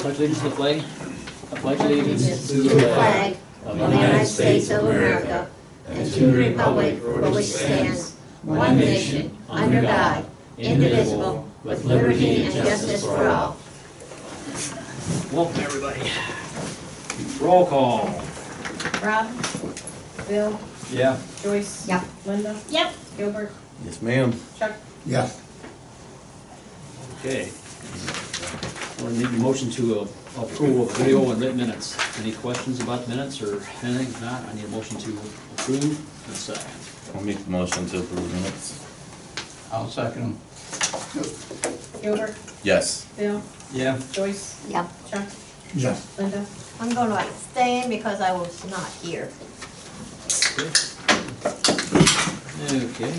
Pledge allegiance to the flag. I pledge allegiance to the flag of the United States of America and to the republic for which stands one nation, under God, indivisible, with liberty and justice for all. Welcome, everybody. Roll call. Rob? Bill? Yeah. Joyce? Yep. Linda? Yep. Gilbert? Yes, ma'am. Chuck? Yes. Okay. We'll need a motion to approve of video and written minutes. Any questions about the minutes or anything? If not, I need a motion to approve and second. I'll make the motion to approve minutes. I'll second them. Gilbert? Yes. Bill? Yeah. Joyce? Yep. Chuck? Yes. Linda? I'm going to abstain because I was not here. Okay.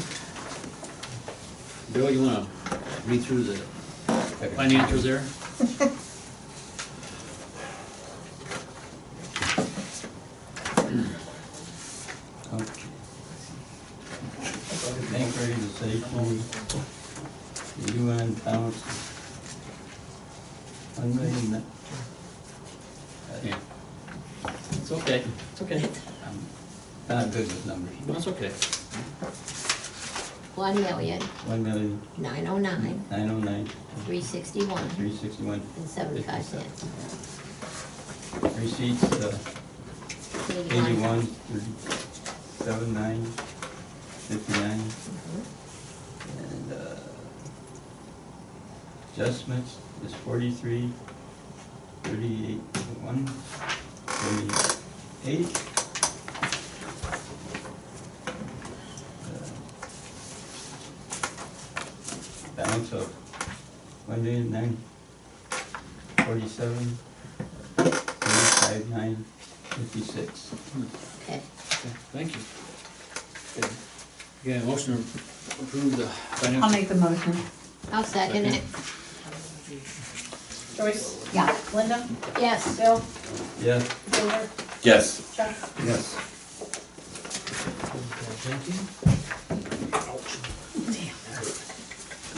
Bill, you wanna read through the financials there? Okay. Bank ready to safety. The UN counts. $1 million. Yeah. It's okay, it's okay. I'm not good with numbers. That's okay. 1,000,909 $1,909,361. 361 and 75 cents. Receipts, 81, 37, 9, 59. And adjustments is 43, 38, 1, 38. Balance of 1,947,35,956. Okay. Okay, thank you. Okay. Again, motion to approve the financial. I'll make the motion. I'll second it. Joyce? Yeah. Linda? Yes. Bill? Yes. Gilbert? Yes. Chuck? Yes. Thank you.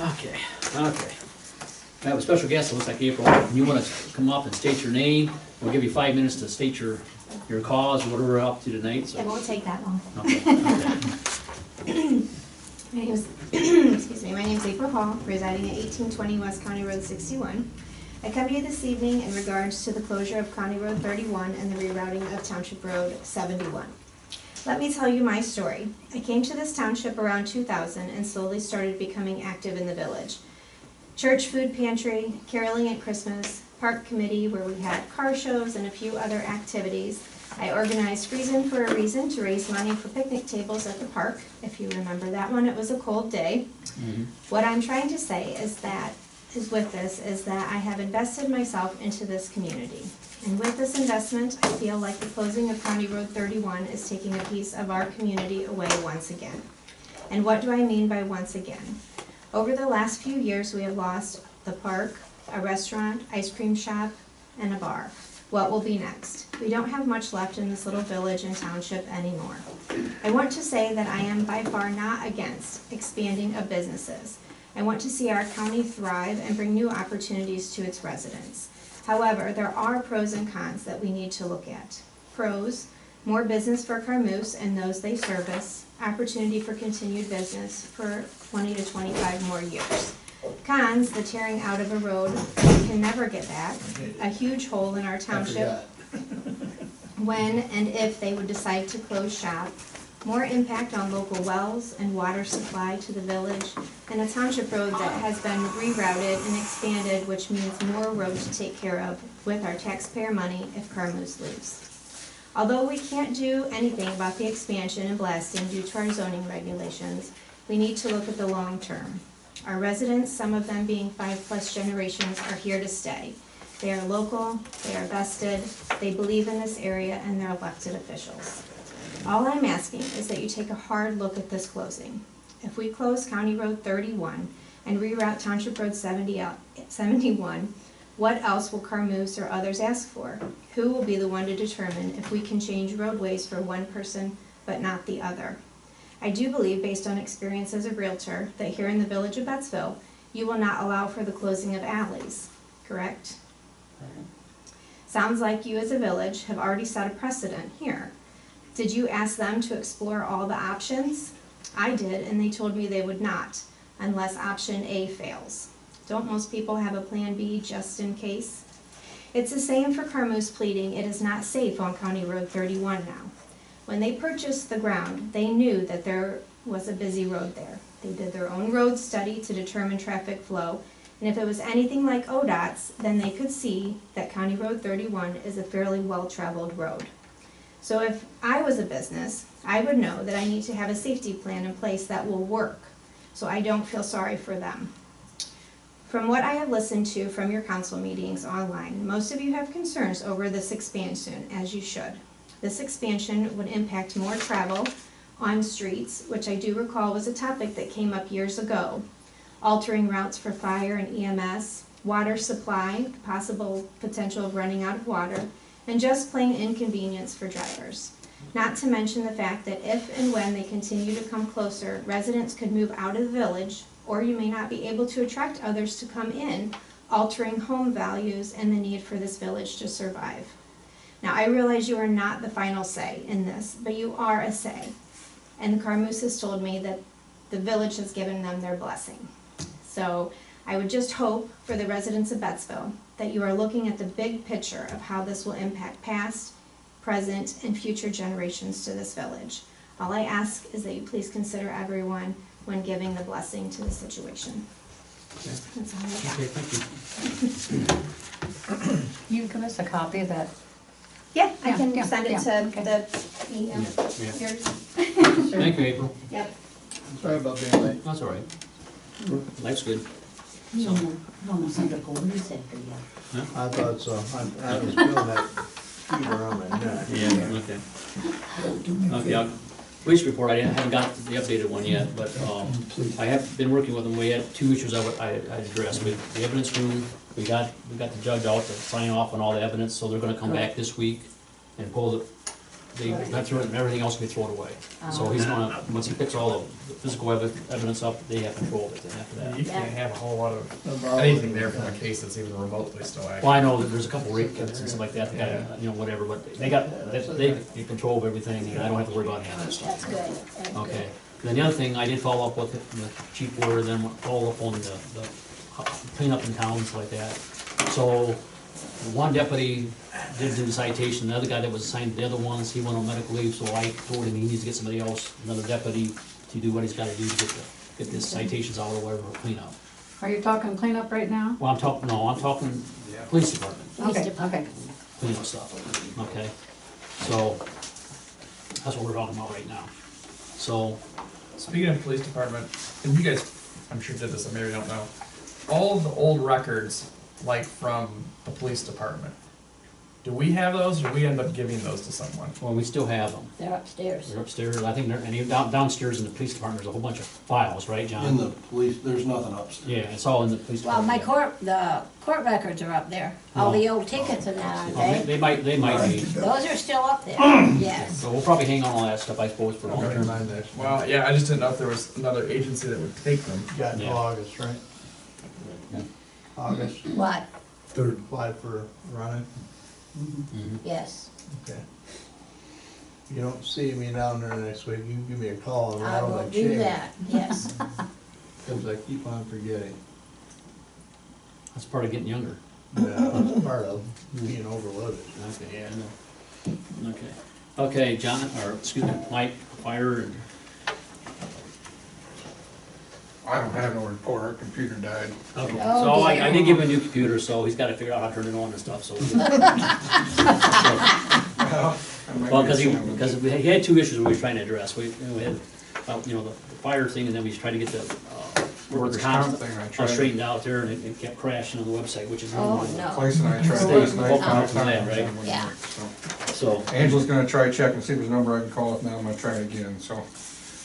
Okay, okay. I have a special guest, it looks like April. You want to come up and state your name? We'll give you 5 minutes to state your cause, whatever we're up to tonight, It so. won't take that long. Okay, okay. My name is, excuse me, my name is April Hall, residing at 1820 West County Road 61. I come to you this evening in regards to the closure of County Road 31 and the rerouting of Township Road 71. Let me tell you my story. I came to this township around 2000 and slowly started becoming active in the village. Church food pantry, caroling at Christmas, park committee where we had car shows and a few other activities. I organized Friesen for a Reason to raise money for picnic tables at the park. If you remember that one, it was a cold day. Mhm. What I'm trying to say is that I have invested myself into this community. And with this investment, I feel like the closing of County Road 31 is taking a piece of our community away once again. And what do I mean by once again? Over the last few years, we have lost the park, a restaurant, ice cream shop, and a bar. What will be next? We don't have much left in this little village and township anymore. I want to say that I am by far not against expanding of businesses. I want to see our county thrive and bring new opportunities to its residents. However, there are pros and cons that we need to look at. Pros, more business for Carmoose and those they service, opportunity for continued business for 20 to 25 more years. Cons, the tearing out of a road we can never get back, a huge hole in our township when and if they would decide to close shop, more impact on local wells and water supply to the village, and a township road that has been rerouted and expanded, which means more road to take care of with our taxpayer money if Carmoose leaves. Although we can't do anything about the expansion and blasting due to our zoning regulations, we need to look at the long term. Our residents, some of them being 5+ generations, are here to stay. They are local, they are vested, they believe in this area, and they're elected officials. All I'm asking is that you take a hard look at this closing. If we close County Road 31 and reroute Township Road 71, what else will Carmoose or others ask for? Who will be the one to determine if we can change roadways for one person but not the other? I do believe, based on experience as a realtor, that here in the village of Bettsville, you will not allow for the closing of alleys, correct? Sounds like you as a village have already set a precedent here. Did you ask them to explore all the options? I did, and they told me they would not, unless option A fails. Don't most people have a plan B just in case? It's the same for Carmouche pleading it is not safe on County Road 31 now. When they purchased the ground, they knew that there was a busy road there. They did their own road study to determine traffic flow, and if it was anything like ODOT's, then they could see that County Road 31 is a fairly well-traveled road. So if I was a business, I would know that I need to have a safety plan in place that will work, so I don't feel sorry for them. From what I have listened to from your council meetings online, most of you have concerns over this expansion, as you should. This expansion would impact more travel on streets, which I do recall was a topic that came up years ago, altering routes for fire and EMS, water supply, possible potential of running out of water, and just plain inconvenience for drivers. Not to mention the fact that if and when they continue to come closer, residents could move out of the village, or you may not be able to attract others to come in, altering home values and the need for this village to survive. Now, I realize you are not the final say in this, but you are a say. And the Carmouche has told me that the village has given them their blessing. So I would just hope for the residents of Bettsville that you are looking at the big picture of how this will impact past, present, and future generations to this village. All I ask is that you please consider everyone when giving the blessing to the situation. That's all I got. Okay, thank you. You give us a copy of that. Yeah, I can Yeah, send it yeah, to okay. the email. Yeah. Yours? Thank you, April. Yep. Sorry about being late. That's all right. Life's good. Almost under cold, you said, yeah. I thought so. I was feeling that fever on my neck. Yeah, okay. Okay, police report, I haven't got the updated one yet, but, I have been working with them. We had two issues I addressed. With the evidence room, we got the judge out to sign off on all the evidence, so they're gonna come back this week and pull it. They got through it and everything else will be thrown away. So he's gonna, once he picks all the physical evidence up, they have control of it then after that. You can't have a whole lot of anything there from a case that's even remotely still active. Well, I know that there's a couple rape kits and stuff like that, whatever, but they get control of everything, and I don't have to worry about any of that stuff. That's good, that's good. Okay, and then the other thing, I did follow up with the chief order, then follow up on the cleanup in town, stuff like that. So, one deputy did do the citation, the other guy that was assigned the other ones, he went on medical leave, so I told him he needs to get somebody else, another deputy, to do what he's gotta do to get the citations out or whatever, or cleanup. Are you talking cleanup right now? Well, I'm talking police department, Okay, okay. cleanup stuff, okay? So, that's what we're talking about right now. So, Speaking of police department, and you guys, I'm sure did this, I maybe don't know, all of the old records, like from the police department, do we have those, or do we end up giving those to someone? well, we still have them. They're upstairs. They're upstairs, I think they're, and even downstairs in the police department, there's a whole bunch of files, right, John? In the police, there's nothing upstairs. Yeah, it's all in the police Well, department. the court records are up there, all the old tickets and that, aren't Well, they? they might be, Those are still up there, yes. so we'll probably hang on all that stuff, I suppose, for long term. Well, yeah, I just didn't know if there was another agency that would take them. Got until Yeah. August, right? Yeah. August, What? third applied for running. Mhm. Yes, Okay. If you don't see me down there next week, you can give me a call and I rattle will my do chain. that, yes. Cause I keep on forgetting. That's part of getting younger. Yeah, that's part of being overloaded. Okay, yeah, I know. Okay, okay, John, or, excuse me, Mike, fire, and, I don't have no report, our computer died. okay, Oh, so I dear. did give him a new computer, so he's gotta figure out how to turn it on and stuff, so. Well, because he had two issues we were trying to address. We had, the fire thing, and then we tried to get the, workers' comp thing, I all tried. straightened out there, and it kept crashing on the website, which is. Oh, no. Clay and I tried Stay last night. focused on that, right? Yeah. So, Angela's gonna try to check and see if there's a number I can call. If not, I'm gonna try it again, so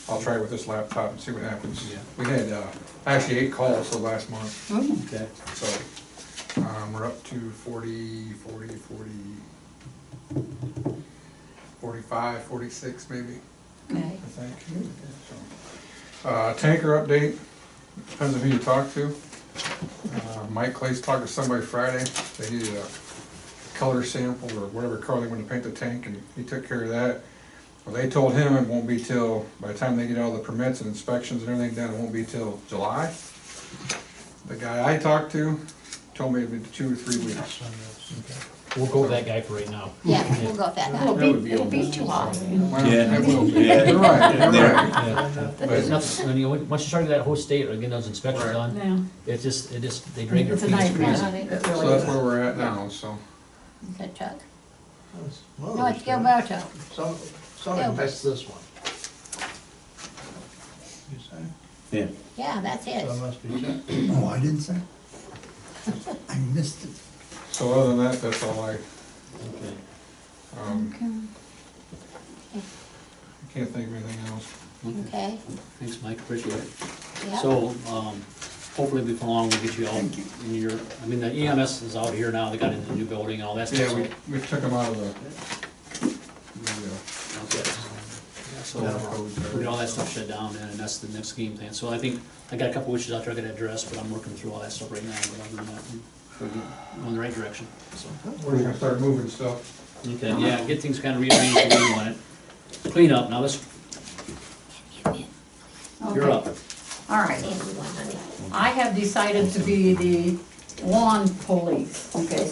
I'll try it with this laptop and see what happens. Yeah. We had, actually 8 calls the last month, okay, so, we're up to 45, 46 maybe, Okay. I think. So, tanker update, depends on who you talk to. Mike Clay's talked to somebody Friday, they needed a color sample or whatever color they want to paint the tank, and he took care of that. Well, they told him it won't be till, by the time they get all the permits and inspections and everything done, it won't be till July. The guy I talked to told me it'd be 2 or 3 weeks. We'll go with that guy for right now. Yeah, we'll go with that guy. It'll be too hot. Well, Yeah. it will be. Yeah. You're right, you're right. Yeah. There's nothing, when you, once you start to get that whole state or getting those inspections done, Yeah. it just, they drag their It's a feet, it's nightmare, crazy. honey. It So really that's is. where we're at now, so. Is that Chuck? Well, No, it's Gilberto. Somebody missed this one. You say? Yeah. Yeah, that's So it his. must be Chuck. Oh, I didn't say? I missed it. So other than that, that's all I, Okay. I can't think of anything else. Okay, Thanks, Mike, appreciate it. yeah. So, hopefully before long we'll get you all in your, I mean, the EMS is out here now, they got into the new building and all that stuff. Yeah, so- we took them out of the Okay. Yeah, so, we get all that stuff shut down then, and that's the next game plan. So I think, I got a couple issues out there I gotta address, but I'm working through all that stuff right now, but other than that, we're going in the right direction, so. we're gonna start moving stuff. Okay, yeah, get things kinda rearranged the way you want it. Clean up, now let's, you're up. All right, And we want honey. I have decided to be the lawn police, okay?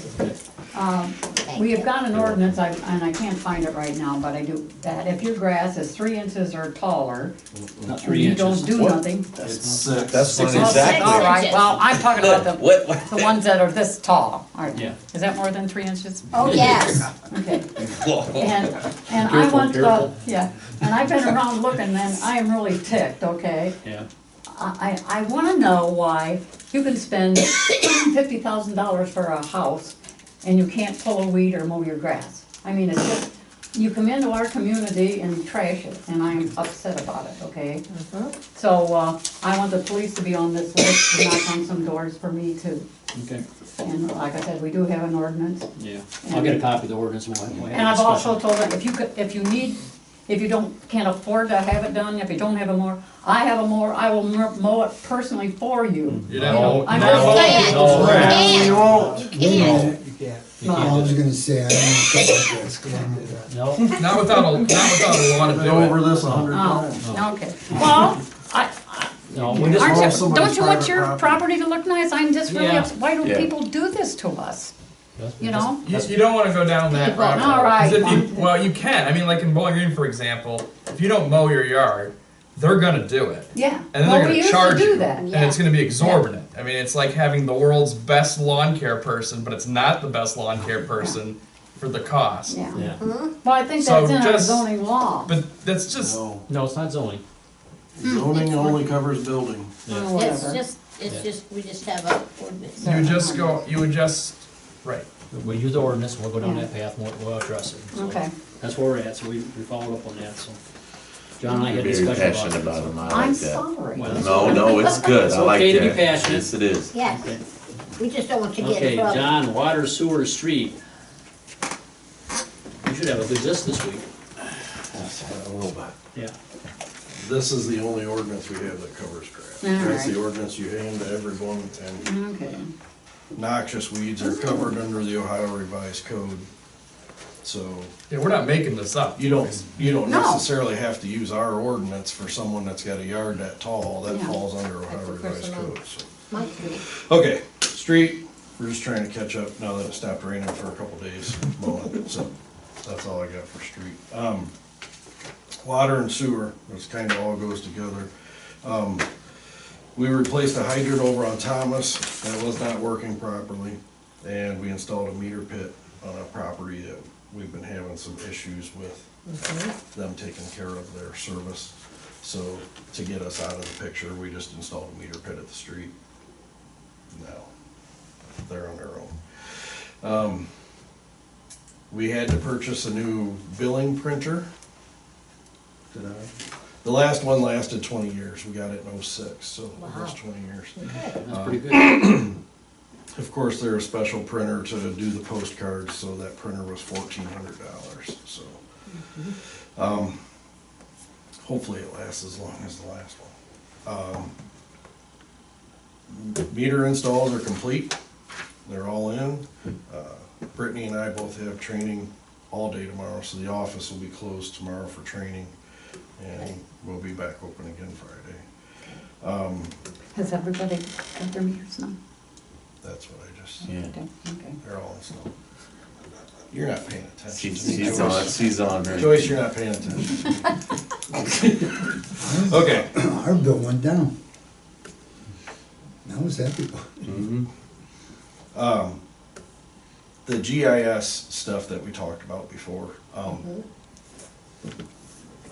We have got an ordinance, and I can't find it right now, but I do, that if your grass is 3 inches or taller, Not and 3 you inches. don't do What? nothing. That's not Well, exactly. All right, well, I'm talking about What? the ones that are this tall. All right. Yeah. Is that more than 3 inches? Oh, yes. Okay. Whoa. And I Careful, want, careful. yeah, and I've been around looking, and I am really ticked, okay? Yeah, I wanna know why you can spend $50,000 for a house and you can't pull a weed or mow your grass. I mean, it's just, you come into our community and trash it, and I'm upset about it, okay? So, I want the police to be on this list, to knock on some doors for me too. okay, And like I said, we do have an ordinance. yeah. I'll get a copy of the ordinance and we'll have And I've a also discussion. told them, if you can't afford to have it done, if you don't have a mower, I have a mower, I will mow it personally for you. You know, I'm no, just You no, can't. You won't. You can't. I was gonna say, I don't know this, come on with that. No, not without a lot of Been doing. over this 100 times. Oh, okay. Well, no, we just, aren't Well, you, somebody's don't you want private your property. property to look nice? I'm just really Yeah. upset. Why do Yeah. people do this to us? You know? You don't wanna go down that route. All right. 'Cause if you, well, you can, I mean, like in Bowling Green, for example, if you don't mow your yard, they're gonna do it. Yeah. And then Well, they're we gonna used to charge do you, that. and it's gonna be exorbitant. I mean, it's like having the world's best lawn care person, but it's not the best lawn care person for the cost. Yeah. yeah. Well, I think So that's in our just- zoning law. But that's just, No, No, it's not zoning. zoning only covers building. Yeah. Or It's whatever. just, we just have a ordinance. you would just, right. We use the ordinance, we'll go down that path, and we'll address it. So Okay. That's where we're at, so we followed up on that, so. John and I You're had a very discussion passionate about about it. them, I I'm like that. sorry. Well, No, it's good, It's I like okay to be that. passionate. Yes, it is. Yes, we just don't want you to get in Okay, trouble. John, water, sewer, street. You should have a good list this week. A little bit. Yeah. This is the only ordinance we have that covers grass. All That's right. the ordinance you hand to everyone, and Okay. noxious weeds are covered under the Ohio Revised Code. So Yeah, we're not making this up. you don't No. necessarily have to use our ordinance for someone that's got a yard that tall, that Yeah. falls under Ohio That's a Revised personal- Code, so. My street. Okay, street, we're just trying to catch up now that it stopped raining for a couple days, mowing, so that's all I got for street. Water and sewer, this kinda all goes together. We replaced a hydrant over on Thomas, that was not working properly, and we installed a meter pit on a property that we've been having some issues with them taking care of their service. So to get us out of the picture, we just installed a meter pit at the street. Now, they're on their own. We had to purchase a new billing printer. The last one lasted 20 years. We got it in '06, so almost 20 years. That's pretty good. Of course, they're a special printer to do the postcards, so that printer was $1,400, so. Hopefully it lasts as long as the last one. Meter installs are complete, they're all in. Brittany and I both have training all day tomorrow, so the office will be closed tomorrow for training, and we'll be back open again Friday. Has everybody got their meters now? That's what I just, Yeah. Okay, okay. they're all installed. You're not paying attention to me, She's on, Joyce. she's on, right? Joyce, you're not paying attention. Okay. Our bill went down. I was happy about it. Mm-hmm. The GIS stuff that we talked about before,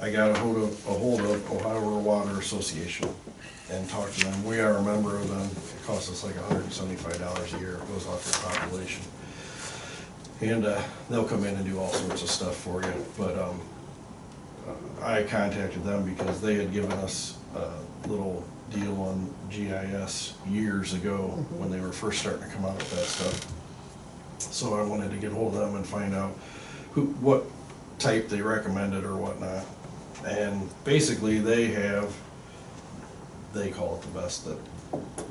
I got a hold of Ohio Rural Water Association and talked to them. We are a member of them. It costs us like $175 a year. It goes off your population. And they'll come in and do all sorts of stuff for you. But I contacted them because they had given us a little deal on GIS years ago when they were first starting to come out with that stuff. So I wanted to get hold of them and find out what type they recommended or whatnot. And basically they call it the best that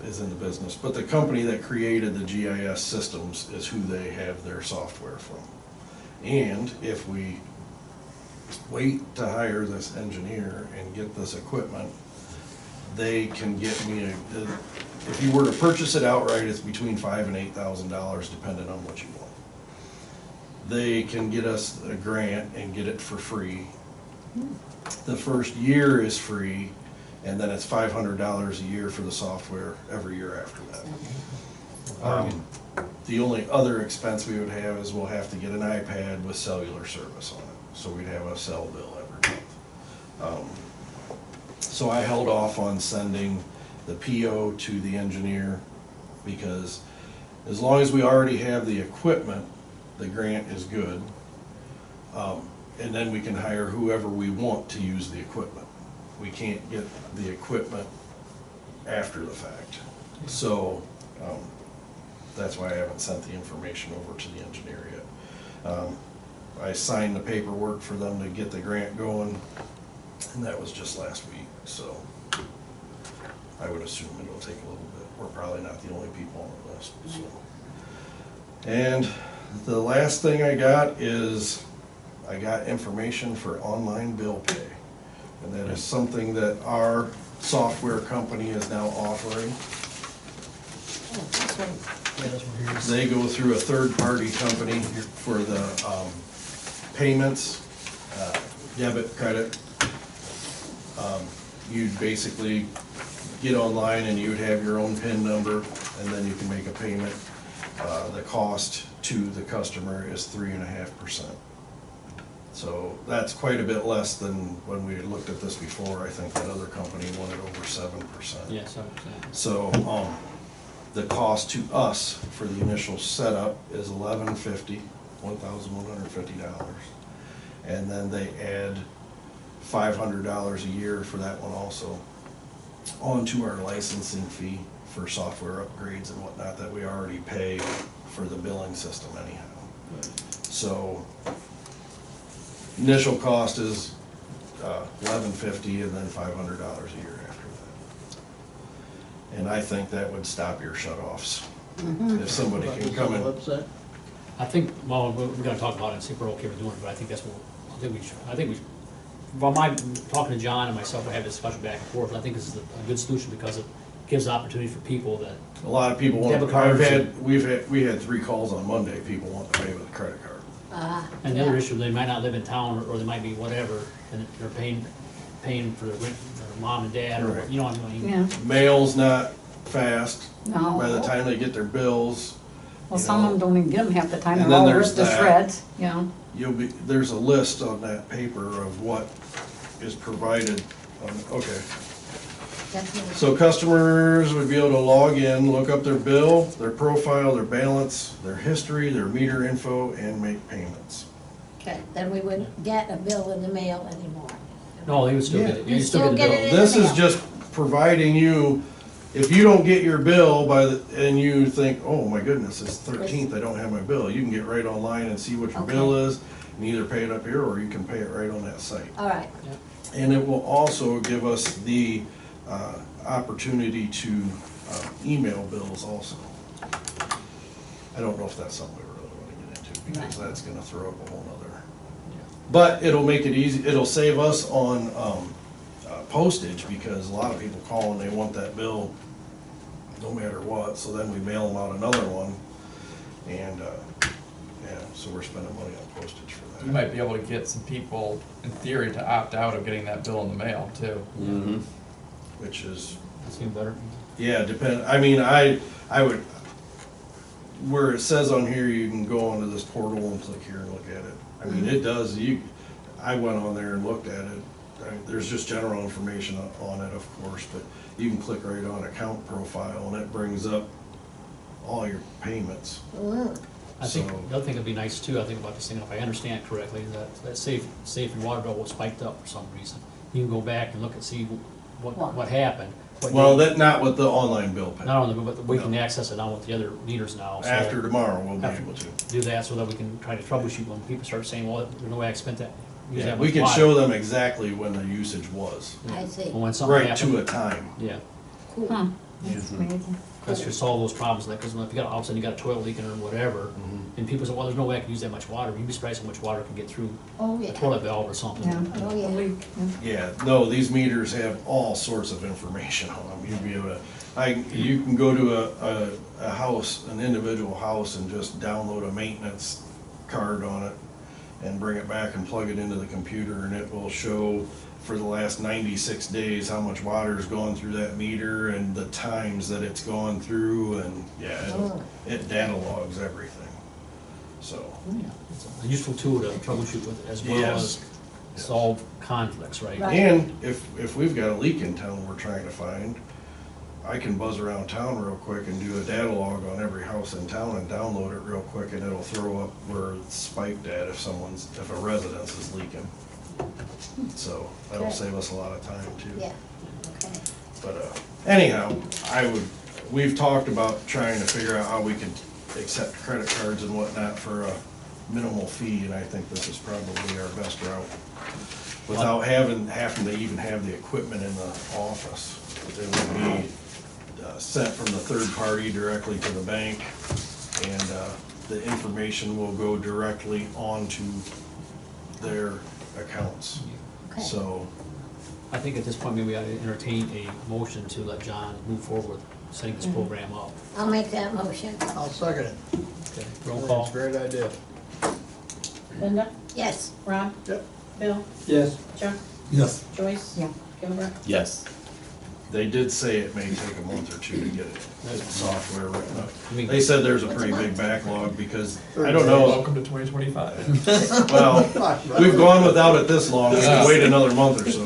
is in the business. But the company that created the GIS systems is who they have their software from. And if we wait to hire this engineer and get this equipment, they can get me if you were to purchase it outright, it's between $5,000 and $8,000 depending on what you want. They can get us a grant and get it for free. The first year is free, and then it's $500 a year for the software every year after that. The only other expense we would have is we'll have to get an iPad with cellular service on it, so we'd have a cell bill every month. So I held off on sending the PO to the engineer because as long as we already have the equipment, the grant is good. And then we can hire whoever we want to use the equipment. We can't get the equipment after the fact. So that's why I haven't sent the information over to the engineer yet. I signed the paperwork for them to get the grant going, and that was just last week. So I would assume it'll take a little bit. We're probably not the only people on the list. So. And the last thing I got is I got information for online bill pay. And that is something that our software company is now offering. They go through a third-party company for the payments, debit, credit. You'd basically get online and you'd have your own PIN number, and then you can make a payment. The cost to the customer is 3.5%. So that's quite a bit less than when we had looked at this before. I think that other company wanted over 7%. Yeah, 7%. So the cost to us for the initial setup is $1,150, and then they add $500 a year for that one also onto our licensing fee for software upgrades and whatnot that we already pay for the billing system anyhow. So initial cost is $1,150 and then $500 a year after that. And I think that would stop your shut-offs. If somebody can come in. I think, well, we're gonna talk about it and see if we're okay with doing it, but I think that's what, I think we should, well, talking to John and myself, we have this discussion back and forth, I think this is a good solution because it gives opportunity for people that. A lot of people want, Debit cards we had 3 calls on Monday, people want to pay with a credit card. And the other issue, they might not live in town, or they might be whatever, and they're paying for their mom and dad, or, Right. you know what I mean? Yeah, Mail's not fast. no. By the time they get their bills, Well, you some know, of them don't even get them half the time, And they're then all there's ripped to that. shreds, you know. there's a list on that paper of what is provided. Okay. So customers would be able to log in, look up their bill, their profile, their balance, their history, their meter info, and make payments. Okay, then we wouldn't get a bill in the mail anymore. No, they would still get it, You you still get the still get bill. it in This the is mail. just providing you, if you don't get your bill and you think, oh my goodness, it's 13th, I don't have my bill, you can get right online and see what your Okay. bill is, and either pay it up here or you can pay it right on that site. All right, And it will also give us the opportunity to email bills also. I don't know if that's something we really want to get into. because that's gonna throw up a whole nother. But it'll make it easy, it'll save us on, postage, because a lot of people call and they want that bill no matter what, so then we mail them out another one. And, yeah, so we're spending money on postage for that. You might be able to get some people, in theory, to opt out of getting that bill in the mail too. Mm-hmm. Which is, That seems better. yeah, I mean, I would, where it says on here, you can go onto this portal and click here and look at it. I mean, it does, I went on there and looked at it. There's just general information on it, of course, but you can click right on account profile and it brings up all your payments. Ooh. I think, So- the other thing that'd be nice too, I think about this thing, if I understand correctly, that say if your water bill was spiked up for some reason, you can go back and look and see what happened. what Well, day- that, not with the online bill pay. Not only, but we can access it now with the other meters now. so After tomorrow, we'll be after- able to. Do that so that we can try to troubleshoot when people start saying, well, there's no way I spent that. use Yeah, that we much can water. show them exactly when the usage was, I see. Well, when something right to happened. a time. Yeah, Cool. Huh, that's amazing. that's to solve those problems, like, cause if you got, all of a sudden you got a toilet leaking or whatever, and people say, well, there's no way I can use that much water, you'd be surprised how much water can get through Oh, a yeah. toilet valve or something. Yeah. Oh, yeah. A leak, yeah. Yeah, no, these meters have all sorts of information on them. You'd be able to, you can go to a house, an individual house, and just download a maintenance card on it and bring it back and plug it into the computer, and it will show for the last 96 days how much water's gone through that meter and the times that it's gone through, and yeah, it data logs everything. So, Yeah, it's a useful tool to troubleshoot with, as well Yes. as solve conflicts, right? Right. and if we've got a leak in town we're trying to find, I can buzz around town real quick and do a data log on every house in town and download it real quick, and it'll throw up where it's spiked at if a residence is leaking. So that'll Okay. save us a lot of time too. Yeah, okay. But anyhow, we've talked about trying to figure out how we could accept credit cards and whatnot for a minimal fee, and I think this is probably our best route. Without having to even have the equipment in the office. It would be sent from the third party directly to the bank, and the information will go directly onto their accounts. Okay. So, I think at this point, maybe we ought to entertain a motion to let John move forward with setting this program up. I'll make that motion. I'll second it. Okay, roll call. It's a great idea. Linda, Yes. Rob, Yep. Bill, Yes. Chuck, Yes. Joyce. Yeah. Gilbert. Yes. they did say it may take a month or two to get the software written up. I mean, They said there's a pretty big backlog because, I don't know, Welcome to 2025. well, we've gone without it this long, we can wait another month or so.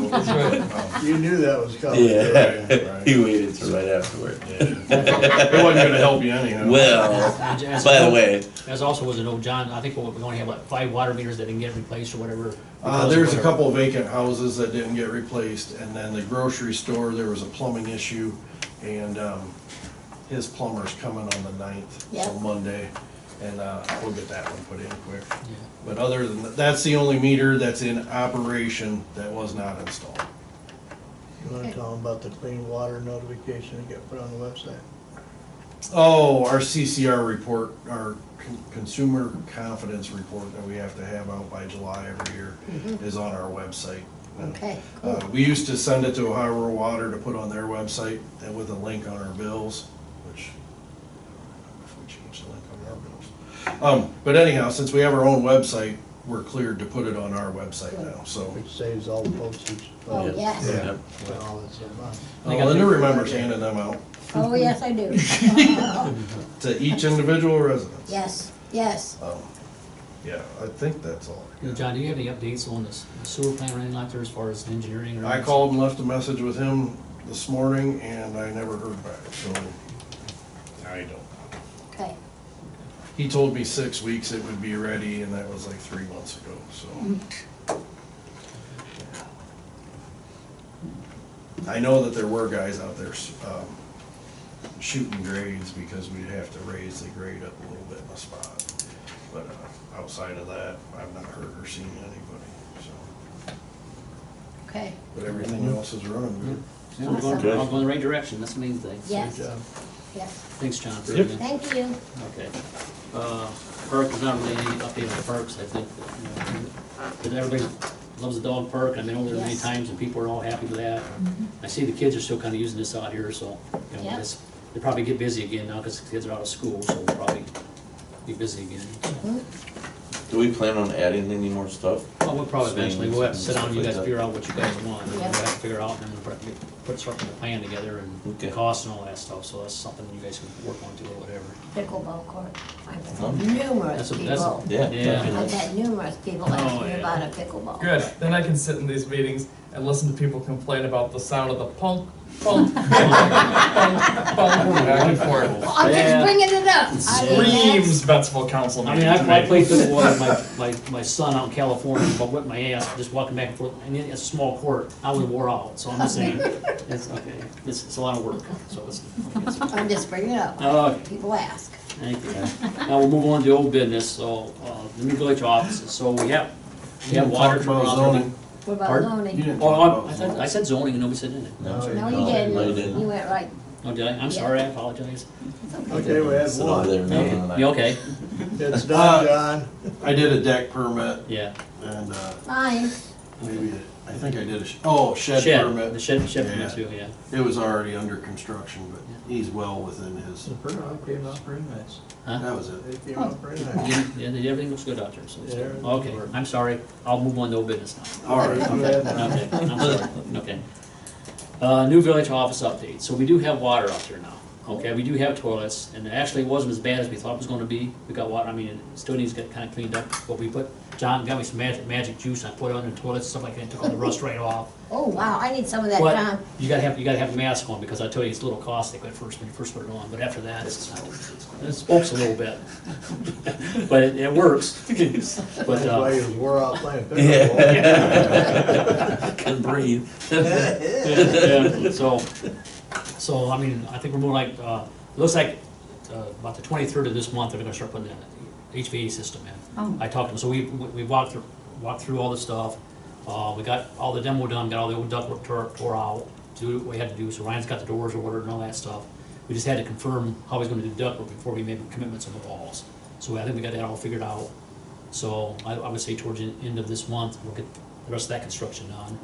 You knew that was coming. Right, Yeah, right. he waited till right afterward. It wasn't gonna help you anyhow. Well, as- by the way, As also was a note, John, I think we only have like 5 water meters that didn't get replaced or whatever. because of There's a whatever. couple vacant houses that didn't get replaced, and then the grocery store, there was a plumbing issue, and, his plumber's coming on the 9th, so Yep. Monday, and, we'll get that one put in quick. Yeah. But other than, that's the only meter that's in operation that was not installed. You wanna tell them about the clean water notification that got put on the website? Oh, our CCR report, our consumer confidence report that we have to have out by July every year is on our website. Okay, cool. We used to send it to Ohio Rural Water to put on their website and with a link on our bills, which, if we change the link on our bills. But anyhow, since we have our own website, we're cleared to put it on our website now, so. Which saves all the postage. Oh, yes. Yeah. And all that stuff. Oh, Linda remembers handing them out Oh, yes, I do. to each individual resident. Yes, yes. Yeah, I think that's all. You know, John, do you have any updates on this sewer plant or anything like that as far as engineering or? I called and left a message with him this morning, and I never heard back, so I don't. Okay. He told me 6 weeks it would be ready, and that was like 3 months ago, so. I know that there were guys out there shooting grades because we'd have to raise the grade up a little bit in the spot. But outside of that, I've not heard or seen anybody, so. Okay. But everything else is running good. Yeah, we're going, Good. all going in the right direction, that's the main thing. Yes. Good job. Yes. Thanks, John, for Yep. everything. Thank you. Okay. park, there's not really any update on the parks, I think, that everybody loves the dog park, I've been over there many Yes. times, and people are all happy with that. I see the kids are still kinda using this out here, so, you know, Yeah. they probably get busy again now, cause the kids are out of school, so they'll probably be busy again. Do we plan on adding any more stuff? Well, we'll probably eventually, we'll have to sit down, and you guys Stuff like figure out what you guys want, and we'll Yeah. have to figure out, and then we'll put sort of a plan together, and the Okay. costs and all that stuff, so that's something you guys can work on too, or whatever. Pickleball court. I've Huh? had numerous That's people, Yeah. Yeah. I've had numerous people ask Oh, me yeah. about a pickleball. Good, then I can sit in these meetings and listen to people complain about the sound of the punk, punk, punk, back and forth. Well, I'm Yeah. just bringing it up. I mean, Screams Betsville Council I meeting mean, to I me. played pickleball with my son out in California, but whipped my ass, just walking back and forth, and it's a small court, I was wore out, so I'm just saying, it's, okay, it's a lot of work, so it's. I'm just bringing it up. Okay. People ask. Thank you. Now we'll move on to old business, so, the new village offices, so we have water. Talk about turnaround. zoning. What about Pardon? You zoning? didn't Oh, talk about I said zoning and nobody said anything. No, No, you No, you didn't. didn't. You went right. Oh, did I? I'm sorry, I apologize. Okay, we had Sit over one. there now. You okay? It's done, John. I did a deck permit Yeah. and, Fine. maybe, I think I did shed The permit. shed Yeah. permit too, yeah. It was already under construction, but he's well within his, The permit came out pretty nice. that was it. It came out pretty nice. Yeah, everything looks good out there, so. Yeah, everything's Okay, working. I'm sorry, I'll move on to old business now. All right. Okay, I'm sorry, okay. New village office update, so we do have water out there now, okay, we do have toilets, and actually it wasn't as bad as we thought it was gonna be. We got water, I mean, it still needs to get kinda cleaned up, but we put, John got me some magic juice, I put it on the toilets, stuff like that, took all the rust right off. Oh, wow, I need some of that, But John. you gotta have a mask on, because I tell you, it's a little caustic at first, when you first put it on, but after that, it smokes a little bit. But it works. But, That's why he was wore out playing Yeah. pickleball. Can breathe. yeah, so, I mean, I think we're more like, it looks like, about the 23rd of this month, they're gonna start putting the HVAC system in. Oh. I talked to them, so we walked through all the stuff, we got all the demo done, got all the old ductwork tore out, do what we had to do, so Ryan's got the doors ordered and all that stuff. We just had to confirm how he's gonna do ductwork before we made commitments on the walls. So I think we got that all figured out. So I would say towards the end of this month, we'll get the rest of that construction done.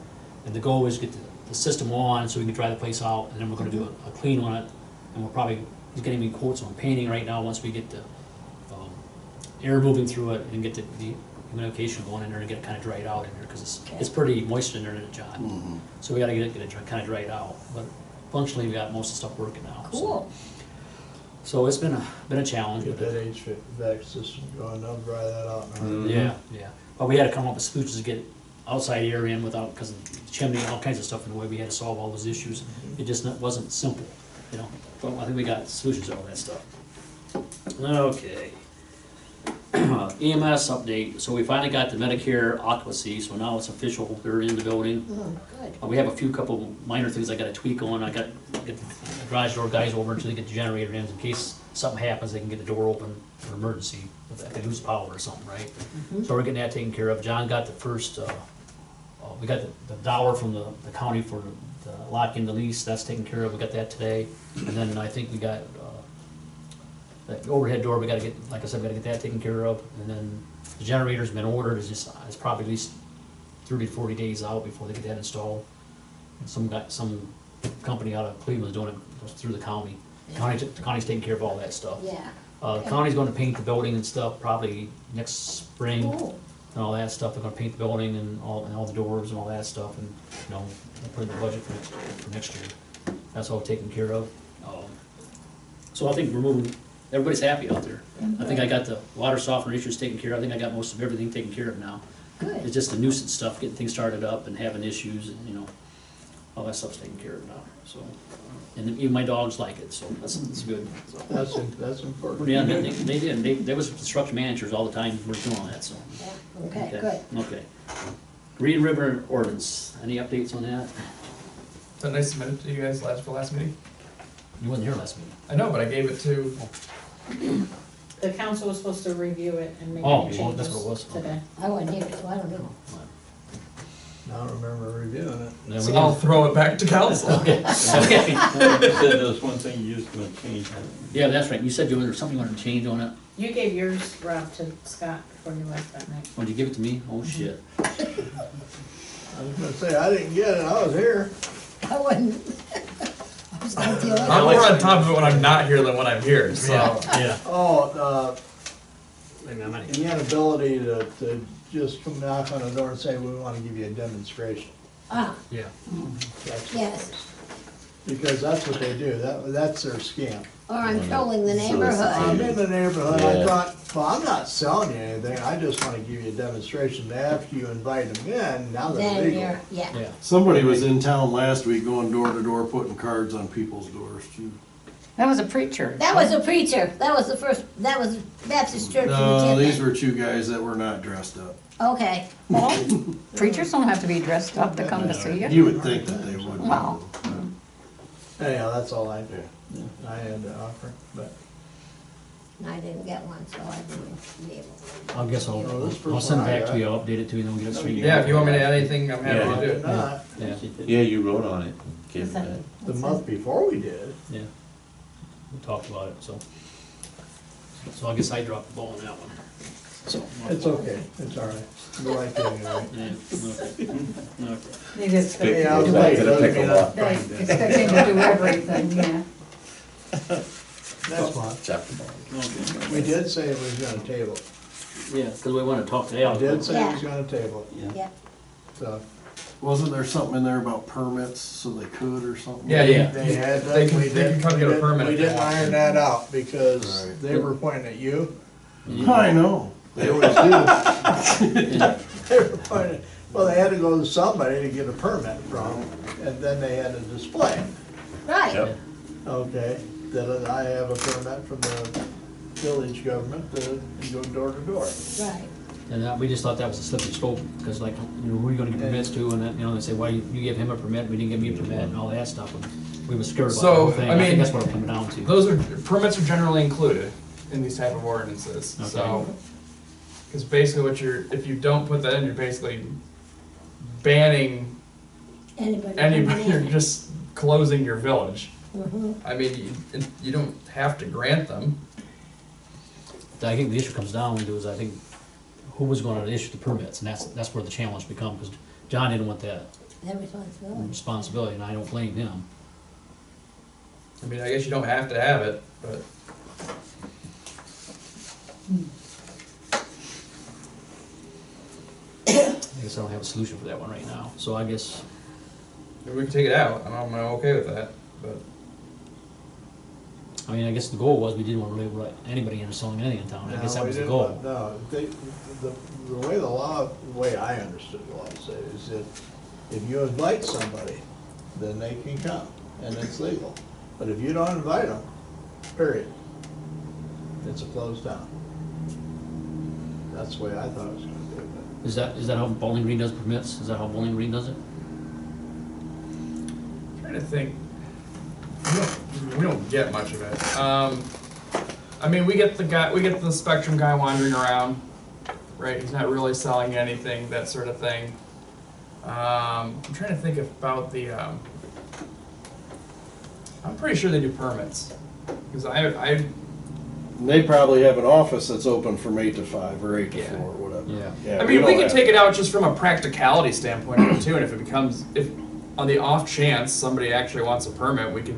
And the goal is to get the system on so we can dry the place out, and then we're gonna do a clean on it. And we'll probably, he's getting me quotes on painting right now, once we get the air moving through it and get the humidification going in there and get it kinda dried out in there, cause it's pretty moist in there, isn't it, John? Mhm. So we gotta get it kinda dried out, but functionally, we got most of the stuff working now. so. Cool. So it's been a challenge. Get but that HVAC system going, I'll dry that out. in a hurry. Yeah, yeah. But we had to come up with solutions to get outside air in without, because of the chimney, all kinds of stuff in the way, we had to solve all those issues. It just wasn't simple, you know? But I think we got solutions to all that stuff. Okay. EMS update, so we finally got the Medicare occupancy, so now it's official, they're in the building. Oh, good. We have a couple minor things I gotta tweak on. I got get the garage door guys over until they get the generator in case something happens, they can get the door open for emergency, if they lose power or something, right? So we're getting that taken care of. John got the first, we got the dollar from the county for the lock in the lease, that's taken care of, we got that today. And then I think we got, the overhead door, we gotta get, like I said, we gotta get that taken care of. And then the generator's been ordered, it's probably at least 30 to 40 days out before they get that installed. And some company out of Cleveland's doing it through the county. The county's taking care of all that stuff. Yeah. The county's gonna paint the building and stuff probably next spring Cool. and all that stuff. They're gonna paint the building and all the doors and all that stuff, and, you know, put in the budget for next year. That's all taken care of. So I think we're moving, everybody's happy out there. I think I got the water softener issues taken care of. I think I got most of everything taken care of now. Good. It's just the nuisance stuff, getting things started up and having issues, and, you know, all that stuff's taken care of now, so. And even my dogs like it, so that's good. So. That's important. Yeah, they did, they was construction managers all the time, we're doing all that, so. Yeah, okay, good. Okay. Green River ordinance, any updates on that? Is that nice submitted to you guys for last meeting? You wasn't here last meeting. I know, but I gave it to, The council was supposed to review it and make Oh, any oh, that's changes what it was. today. I wasn't here, so I don't know. I don't remember reviewing it. Yeah, we So did. I'll throw it back to council. Okay. You said there was one thing you was gonna change. Yeah, that's right, you said there was something you wanted to change on it. You gave yours, Rob, to Scott before you left that night. Would you give it to me? Oh, shit. I was gonna say, I didn't get it, I was here. I wouldn't. I was gonna deal with I'm it. more on top of it when I'm not here than when I'm here, so. Yeah. Oh, Maybe I might. the inability to just come knock on the door and say, we wanna give you a demonstration. Ah, Yeah. That's- yes, Because that's what they do, that's their scam. or I'm trolling the I'm neighborhood. in the neighborhood, I Yeah. thought, well, I'm not selling you anything, I just wanna give you a demonstration. After you invite them in, now they're Then legal. you're, yeah. Yeah. Somebody was in town last week going door to door, putting cards on people's doors too. That was a preacher. That was a preacher. That was the first, that was Baptist church No, in these Tiffin. were two guys that were not dressed up. Okay. Well, preachers don't have to be dressed up to come to see you. You would think that they would. Wow. Anyhow, that's all I do. I had to offer, but. I didn't get one, so I didn't be able to. I guess Oh, this I'll send it person I back to got. you, I'll update it to you, then we'll get it straight. Yeah, if you want me to add anything, I'm happy Yeah. to do Did it. not, Yeah, Yeah, you wrote on it. Gave it back. the month before we did. yeah. We talked about it, so. So I guess I dropped the ball on that one. So. It's okay, it's all right. The right thing, all right. Yeah, okay. They just expect Yeah, I'll you to tell do you, Gonna pick doesn't 'em mean up. They expect you to do everything, yeah. Next month. Chapter ball. We did say we was gonna table it. Yeah, because we want to talk to Al. We did say we was gonna table it, Yeah. so. Wasn't there something in there about permits so they could or something? Yeah, yeah. They had, They can- we they can did, come we get a did- permit we if they didn't want. iron that out because Right. they were pointing at you. I know. They always do. They were pointing, well, they had to go to somebody to get a permit from, and then they had to display it. Right. Yep. Okay, then I have a permit from the village government to go door to door. Right. And we just thought that was a slippery slope, because like, you know, who are you gonna give permits to, and then, you know, they say, why you give him a permit, we didn't give me a permit, and all that stuff, and we were scared about the So, whole thing. I I think mean, that's what it came down to. Those are, permits are generally included in these type of ordinances, so. Okay. Cause basically what if you don't put that in, you're basically banning Anybody. anybody, you're just closing your village. Mhm. I mean, you don't have to grant them. I think the issue comes down to is, I think, who was gonna issue the permits, and that's where the challenge becomes, because John didn't want that Their responsibility. responsibility, and I don't blame him. I mean, I guess you don't have to have it, but. I guess I don't have a solution for that one right now, so I guess, Maybe we can take it out, I'm okay with that, but. I mean, I guess the goal was, we didn't want to really let anybody into selling anything in town, I guess that No, we was the didn't goal. want- No, the way the law, the way I understood the law said is that if you invite somebody, then they can come, and it's legal. But if you don't invite them, period, it's a closed town. That's the way I thought it was gonna be, but. Is that how Bowling Green does permits? Is that how Bowling Green does it? Trying to think. We don't get much of it. I mean, we get the Spectrum guy wandering around, right? He's not really selling anything, that sort of thing. I'm trying to think about the. I'm pretty sure they do permits, because I They probably have an office that's open from 8 to 5 or 8 to Yeah. 4 or whatever. Yeah. I mean, we don't can have- take it out just from a practicality standpoint too, and if on the off chance somebody actually wants a permit, you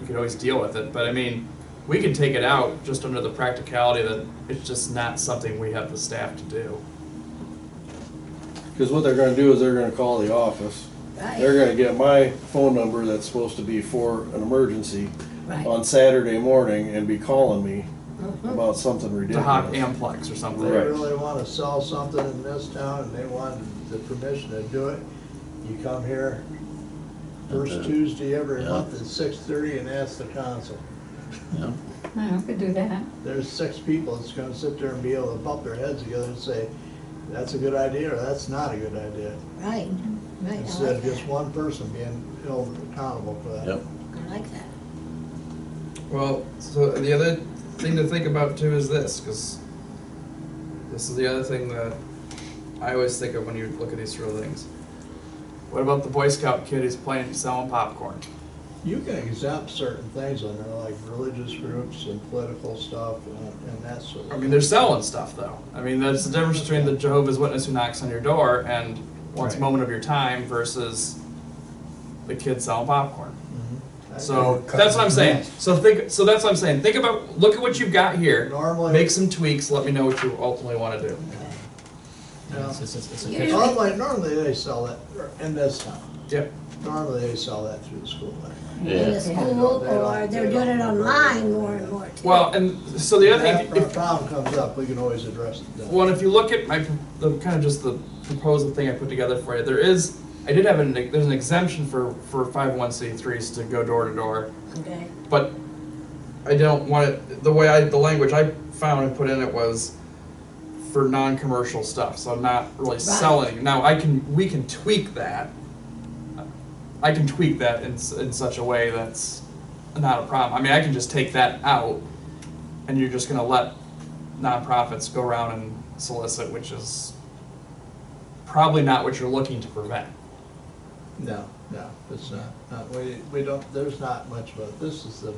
could always deal with it. But I mean, we can take it out just under the practicality that it's just not something we have the staff to do. Because what they're gonna do is they're gonna call the office. They're Right. gonna get my phone number that's supposed to be for an emergency Right. on Saturday morning and be calling me Mhm. about something The ridiculous. hot Amplex or something. They Right. really wanna sell something in this town and they want the permission to do it, you come here first Okay. Tuesday every Yeah. month at 6:30 and ask the council. Yeah. I could do that. There's 6 people that's gonna sit there and be able to bump their heads together and say, that's a good idea or that's not a good idea. Right, right, I Instead like of just that. one person being held accountable for that. Yep. I like that. Well, so the other thing to think about too is this, because this is the other thing that I always think of when you look at these sort of things. What about the Boy Scout kid who's selling popcorn? You can exempt certain things on there, like religious groups and political stuff and that sort of. I mean, they're selling stuff though. I mean, that's the difference between the Jehovah's Witness who knocks on your door and wants a moment of your time versus the kid selling popcorn. So that's what I'm saying. So that's what I'm saying. Think about, look at what you've got here. Normally. Make some tweaks. Let me know what you ultimately want to do. Normally they sell that in this town. Yep. Normally they sell that through the school. In the school, or they're doing it online more and more too. Well, and so the other thing, If a problem comes up, we can always address it then. well, if you look at the kind of just the proposal thing I put together for you, there's an exemption for 501c3s to go door to door. Okay. But I don't want it, the language I found and put in it was for non-commercial stuff, so not really selling. Now, we can tweak that. I can tweak that in such a way that's not a problem. I mean, I can just take that out, and you're just gonna let nonprofits go around and solicit, which is probably not what you're looking to prevent. No, it's not. We don't, there's not much of it. This is the,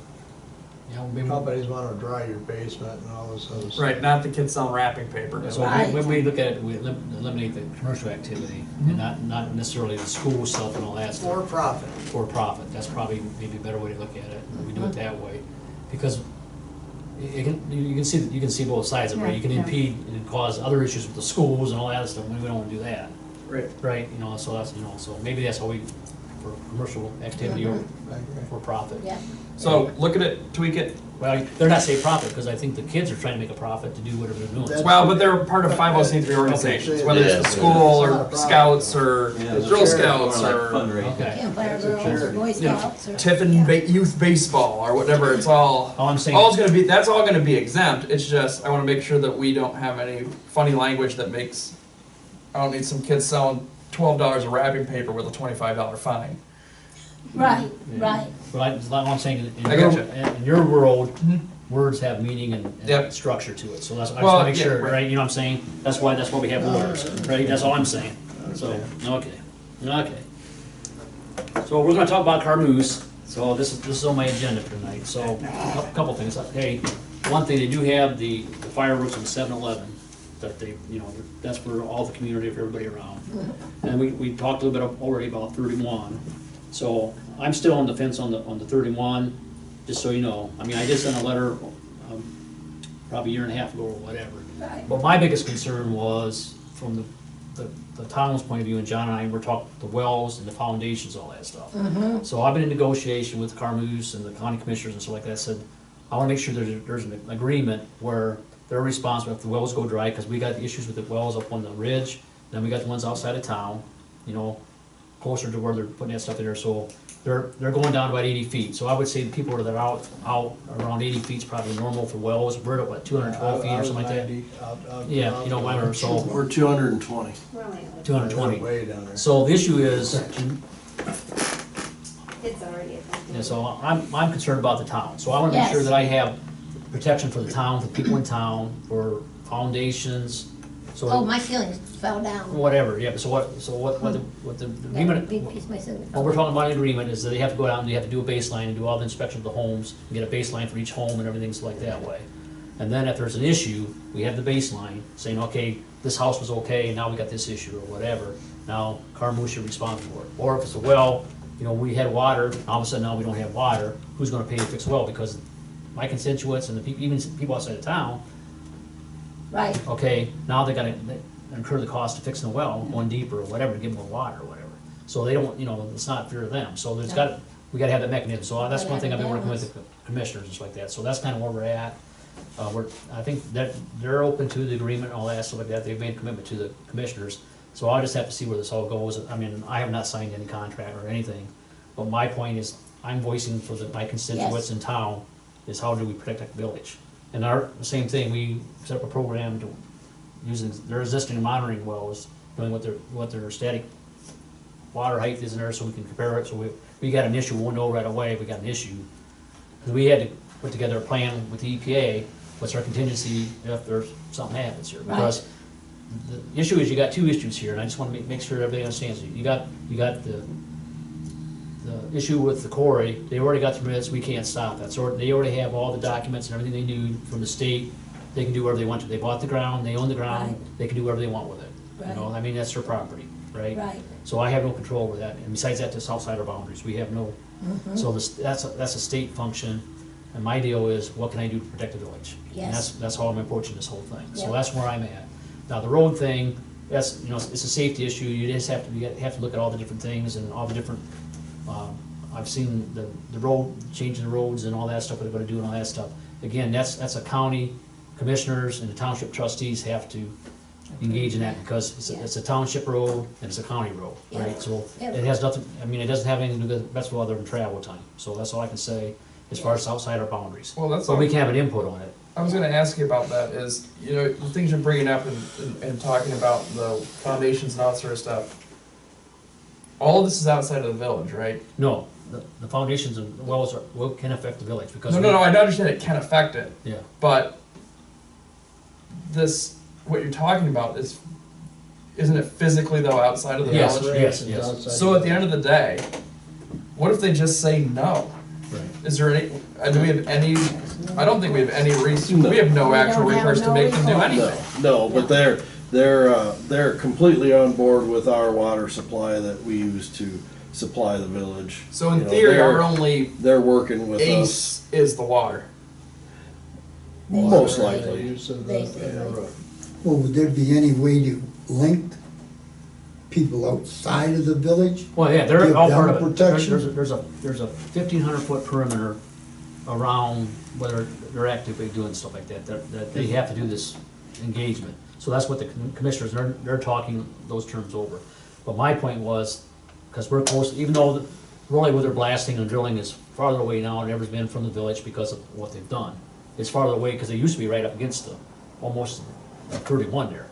companies want to dry your basement and all this other stuff. Right, not the kids selling wrapping paper. So when we look at it, we eliminate the commercial activity, and not necessarily the school stuff and all that stuff. For profit. For profit, that's probably maybe a better way to look at it, we do it that way, because you can see both sides of it, right? You can impede and cause other issues with the schools and all that stuff, we don't want to do that. Right, so that's, so maybe that's how we, for commercial activity or for profit. Yeah. So look at it, tweak it. Well, they're not saying profit, because I think the kids are trying to make a profit to do whatever they're doing. Well, but they're part of 501c3 organizations, whether it's the school or scouts or Girl Scouts or Okay. Campfire Girls, or Boy Scouts, or. Tiffin Youth Baseball or whatever, it's all, All I'm saying, that's all gonna be exempt. It's just, I wanna make sure that we don't have any funny language that makes, I don't need some kids selling $12 of wrapping paper with a $25 fine. Right. well, all I'm saying, I gotcha. in your world, words have meaning and structure to it, so that's, I just wanna make sure, right, you know what I'm saying? That's why we have words, right, that's all I'm saying, so, okay. So we're gonna talk about Carmoose, so this is on my agenda for tonight, so, a couple things, okay, one thing, they do have the fireworks on 7-Eleven, that they, that's for all the community, for everybody around. And we talked a little bit already about 31, so I'm still on the fence on the 31, just so you know. I mean, I did send a letter probably a year and a half ago or whatever. Right. But my biggest concern was from the town's point of view, and John and I were talking the wells and the foundations, all that stuff. So I've been in negotiation with Carmoose and the county commissioners and stuff like that. I said, I want to make sure there's an agreement where they're responsible if the wells go dry, because we got issues with the wells up on the ridge, then we got the ones outside of town, closer to where they're putting that stuff in there, so they're going down about 80 feet. So I would say the people that are out around 80 feet is probably normal for wells. We're at what, 212 feet or something like that? Yeah, whatever, so. We're 220. 220. Way down there. So the issue is, It's already so I'm concerned about the town. So I want to make sure that I have protection for the town, for people in town, for foundations, so. Oh, my ceilings fell down. Whatever, yeah, so what the agreement, Big piece of my ceiling fell what we're down. talking about in agreement is that they have to go down, they have to do a baseline and do all the inspections of the homes, and get a baseline for each home and everything's like that way. And then if there's an issue, we have the baseline saying, okay, this house was okay, now we got this issue or whatever. Now Carmoose should respond for it. Or if it's a well, we had water, all of a sudden now we don't have water, who's gonna pay to fix the well? Because my constituents and the people, even people outside of town, Right. okay, now they gotta incur the cost of fixing the well, going deeper or whatever, to give them more water or whatever. So they don't, it's not fair to them, so we gotta have that mechanism, so that's one thing I've been working with the commissioners and stuff like that, so that's kinda where we're at. I think that they're open to the agreement and all that stuff like that, they've made a commitment to the commissioners, so I'll just have to see where this all goes. I mean, I have not signed any contract or anything, but my point is, I'm voicing for my constituents in town, is how do we protect the village? And same thing, we set up a program to using their existing monitoring wells, knowing what their static water height is in there, so we can compare it. So we got an issue, we'll know right away if we got an issue. Because we had to put together a plan with the EPA, what's our contingency if there's something happens here. Because the issue is you got two issues here, and I just wanna make sure everybody understands. You got the issue with the quarry, they already got the permits, we can't stop that. So they already have all the documents and everything they need from the state, they can do whatever they want to. They bought the ground, they own the ground, Right. they can do whatever they want with it. You know, Right. I mean, that's their property, right? Right. So I have no control over that, and besides that, that's outside our boundaries, we have no, so that's a state function, and my deal is, what can I do to protect the village? And Yes. that's how I'm approaching this whole thing, so Yep. that's where I'm at. Now, the road thing, that's, you know, it's a safety issue, you just have to look at all the different things and all the different, I've seen the road, changing the roads and all that stuff, what they're gonna do and all that stuff. Again, that's a county commissioners and the township trustees have to engage in that, because it's a township road and it's a county road, right? Yeah. So Yeah. it has nothing, I mean, it doesn't have anything to do with the festival other than travel time, so that's all I can say as far as outside our boundaries. Well, that's But we all. can have an input on it. I was gonna ask you about that is, you know, the things you're bringing up and talking about the foundations and all that sort of stuff. All of this is outside of the village, right? No, the foundations and the wells can affect the village, because. No, I understand it can affect it, Yeah, but what you're talking about isn't it physically though outside of the yes, village? yes. So at the end of the day, what if they just say no? Right. Is there any, do we have any, I don't think we have any reason, we have no We actual don't have recourse to no make them do recourse. anything. No, but they're completely on board with our water supply that we use to supply the village. So You in know, theory, they're- our only They're working with us, ace is the water. most The likely. use of the Basically. roof. Well, would there be any way to link people outside of the village? Well, yeah, they're Give all them part of it. protection? There's a 1,500-foot perimeter around whether they're actively doing stuff like that they have to do this engagement. So that's what the commissioners, they're talking those terms over. But my point was, because we're close, even though really where they're blasting and drilling is farther away now than ever been from the village because of what they've done. It's farther away because they used to be right up against almost 31 there.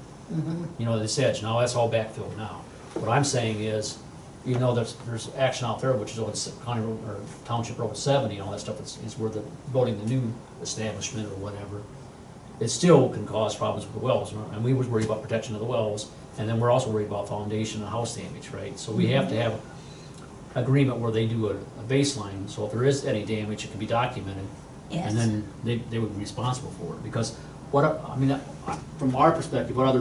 You know, this edge, now that's all backfilled now. What I'm saying is, even though there's action out there, which is on County Road, or Township Road 70, and all that stuff is where they're building the new establishment or whatever, it still can cause problems with the wells, and we was worried about protection of the wells, and then we're also worried about foundation and house damage, right? So we have to have agreement where they do a baseline, so if there is any damage, it can be documented, Yes. and then they would be responsible for it, because from our perspective, what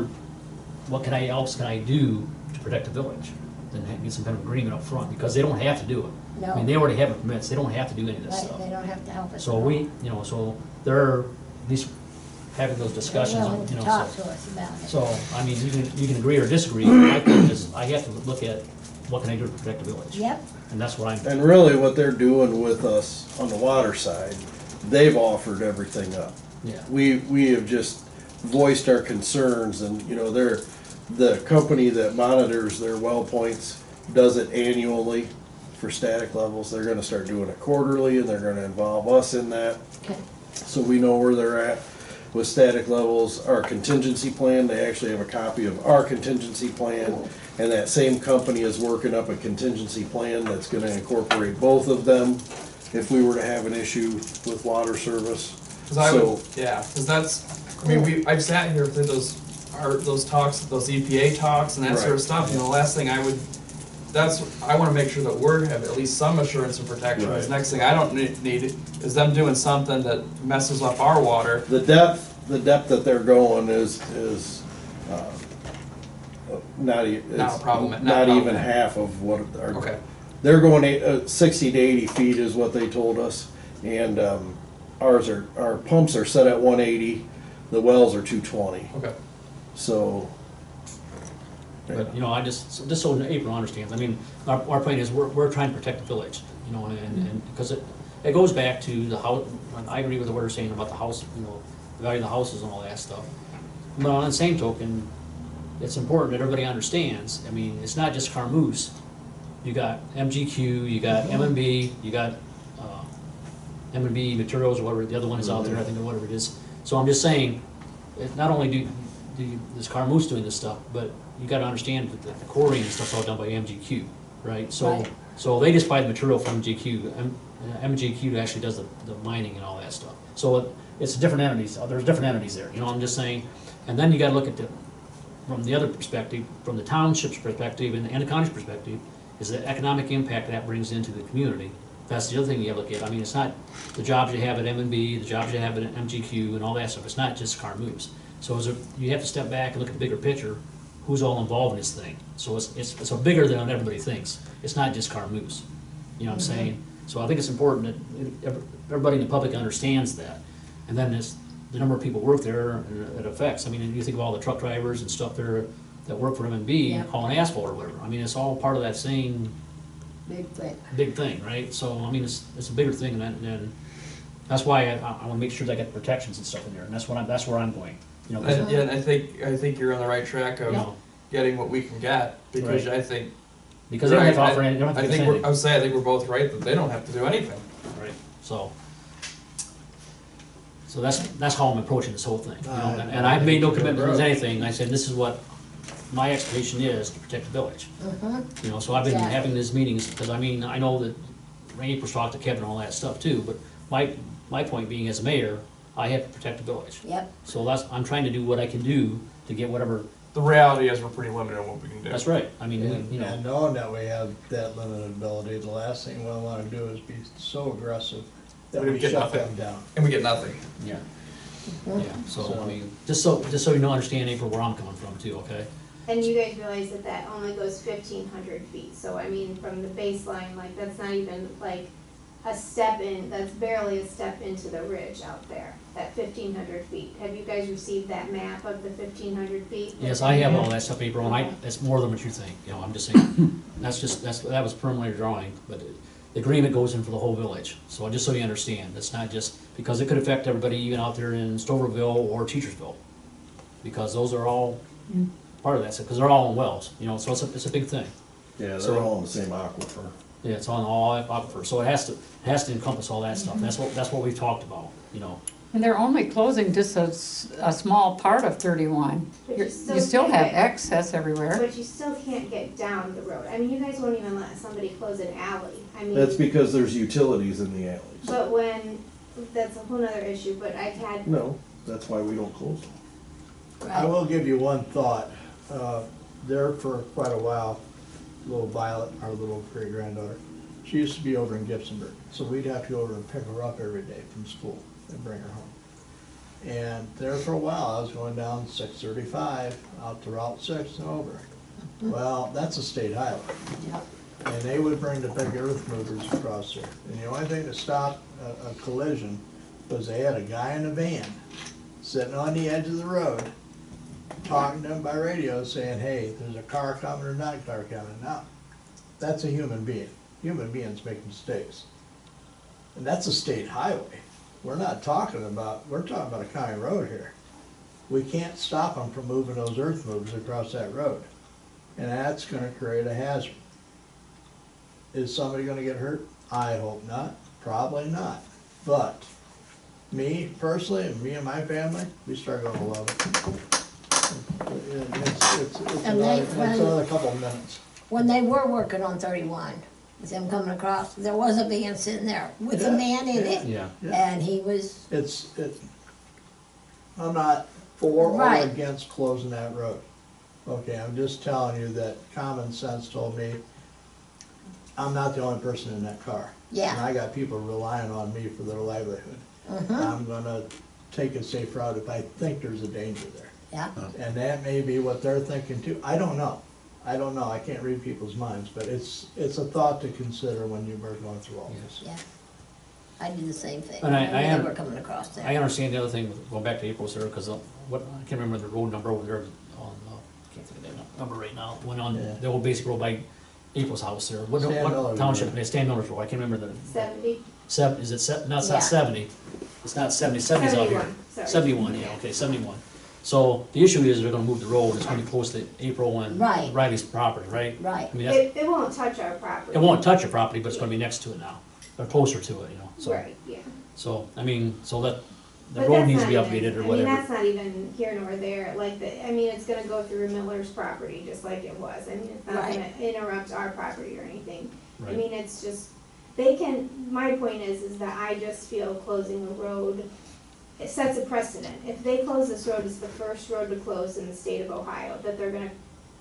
else can I do to protect the village? Then get some kind of agreement up front, because they don't have to do it. I mean, they already have the permits, they don't have to do any of this Right, stuff. they don't have to help us. So so they're at least having those discussions, They're willing to talk to us about it. so, I mean, you can agree or disagree, my thing is, I have to look at what can I do to protect the village? Yep, And that's what I'm, And really what they're doing with us on the water side, they've offered everything up. yeah. We have just voiced our concerns, and, you know, the company that monitors their well points does it annually for static levels. They're gonna start doing it quarterly, and they're gonna involve us in that, okay, so we know where they're at with static levels. Our contingency plan, they actually have a copy of our contingency plan, and that same company is working up a contingency plan that's gonna incorporate both of them if we were to have an issue with water service. Cause I would, So- yeah, cause that's, I mean, I've sat here through those talks, those EPA talks and that sort of Right. stuff, you know, the last thing I wanna make sure that we're, have at least some assurance and protection. Right. This next thing I don't need is them doing something that messes up our water. The depth that they're going is, not Not a problem, not a not even problem. half of what our. Okay. They're going 60 to 80 feet is what they told us, and our pumps are set at 180, the wells are 220, Okay. so. But, you know, just so April understands, I mean, our point is, we're trying to protect the village, you know, and, because it goes back to the house, I agree with what they're saying about the house, you know, the value of the houses and all that stuff. But on the same token, it's important that everybody understands, I mean, it's not just Carmoose. You got MGQ, you got M&B, you got M&B Materials, or whatever, the other one is out there, I think, or whatever it is. So I'm just saying, not only is Carmoose doing this stuff, but you gotta understand that the quarrying and stuff's all done by MGQ, right? Right. So they just buy the material from MGQ, MGQ actually does the mining and all that stuff. So it's different entities, there's different entities there, you know what I'm just saying? And then you gotta look at from the other perspective, from the township's perspective and the county's perspective, is the economic impact that brings into the community. That's the other thing you have to look at. I mean, it's not the jobs you have at M&B, the jobs you have at MGQ and all that stuff. It's not just car moves. So you have to step back and look at the bigger picture. Who's all involved in this thing? So it's a bigger than everybody thinks. It's not just car moves. You know what I'm saying? So I think it's important that everybody in the public understands that. And then the number of people work there, and it affects. I mean, you think of all the truck drivers and stuff there that work for M&B Yep. hauling asphalt or whatever. I mean, it's all part of that same Big thing. thing, right? So, I mean, it's a bigger thing, and that's why I want to make sure that I got protections and stuff in there, and that's where I'm going. You know, 'cause, And, yeah, and I think you're on the right track of you know, getting what we can get, because Right. I think. because they don't have to offer any, they don't have to I fix think anything. I would say, I think we're both right, that they don't have to do anything. Right, so that's how I'm approaching this whole thing, you know, and I've made no commitment to anything. I said, this is what my expectation is to protect the village. You know, so I've been Exactly. having these meetings, because I mean, I know that April's talked to Kevin and all that stuff too, but my point being, as mayor, I have to protect the village. Yep. So I'm trying to do what I can do to get whatever, The reality is we're pretty limited on what we can do. that's right, I mean, And, you know, and knowing that we have that limited ability, the last thing we wanna do is be so aggressive that We we get shut nothing. them down. And we get nothing. yeah. Yeah, so, I mean, just so you know, understand, April, where I'm coming from too, okay? And you guys realize that that only goes 1,500 feet, so I mean, from the baseline, like, that's not even like a step in, that's barely a step into the ridge out there, that 1,500 feet. Have you guys received that map of the 1,500 feet? Yes, I have all that stuff, April, and that's more than what you think, you know, I'm just saying, that was preliminary drawing, but the agreement goes in for the whole village, so just so you understand, it's not just, because it could affect everybody even out there in Stoverville or Teachersville, because those are all part of that, because they're all in wells, you know, so it's a big thing. Yeah, they're So- all in the same aquifer. Yeah, it's on all aquifer, so it has to encompass all that stuff, that's what we've talked about, you know. And they're only closing just a small part of 31. But You you still still can't have get- access everywhere. But you still can't get down the road. I mean, you guys won't even let somebody close an alley. I mean. That's because there's utilities in the alleys. But that's a whole nother issue, but I've had, No, that's why we don't close them. I will give you one thought. There for quite a while, little Violet, our little great granddaughter, she used to be over in Gibsonburg. So we'd have to go over and pick her up every day from school and bring her home. And there for a while, I was going down 635 out to Route 6 and over. Well, that's a state highway. Yep. And they would bring the big earth movers across there. And the only thing that stopped a collision was they had a guy in a van sitting on the edge of the road, talking to them by radio, saying, hey, there's a car coming or not a car coming. Now, that's a human being. Human beings make mistakes. And that's a state highway. We're talking about a county road here. We can't stop them from moving those earth movers across that road. And that's gonna create a hazard. Is somebody gonna get hurt? I hope not, probably not. But me personally, and me and my family, we start going to love it. It's And another couple of minutes. When they were working on 31, with them coming across, there was a van sitting there with a man in it. Yeah. And he was, I'm not for or Right. against closing that road. Okay, I'm just telling you that common sense told me I'm not the only person in that car. Yeah. And I got people relying on me for their livelihood. I'm gonna take a safe route if I think there's a danger there. yeah, And that may be what they're thinking too. I don't know. I can't read people's minds, but it's a thought to consider when you were going through all this. yeah. I did the same thing, And when I they am- were coming across there. I understand the other thing, going back to April's there, because I can't remember the road number over there on, can't think of that number right now, went on Yeah. the old basic road by April's house there. What Stan Miller's township, road. Stan Miller's road, I can't remember the, 70, is it, no, it's Yeah. not 70, it's not 70, 70's out here. 71, sorry. 71, yeah, okay, 71. So the issue is they're gonna move the road, it's gonna be close to April and Right. Riley's property, right? Right. I mean, that's, it won't touch our property. it won't touch your property, but it's gonna be next to it now, or closer to it, you know, so. Right, yeah. So, I mean, so that, the But road that's needs to not be even- updated or I whatever. mean, that's not even here nor there, like, it's gonna go through Miller's property, just like it was. I mean, it's not Right. gonna interrupt our property or anything. I Right. mean, it's just, my point is that I just feel closing the road it sets a precedent. If they close this road, it's the first road to close in the state of Ohio, that they're gonna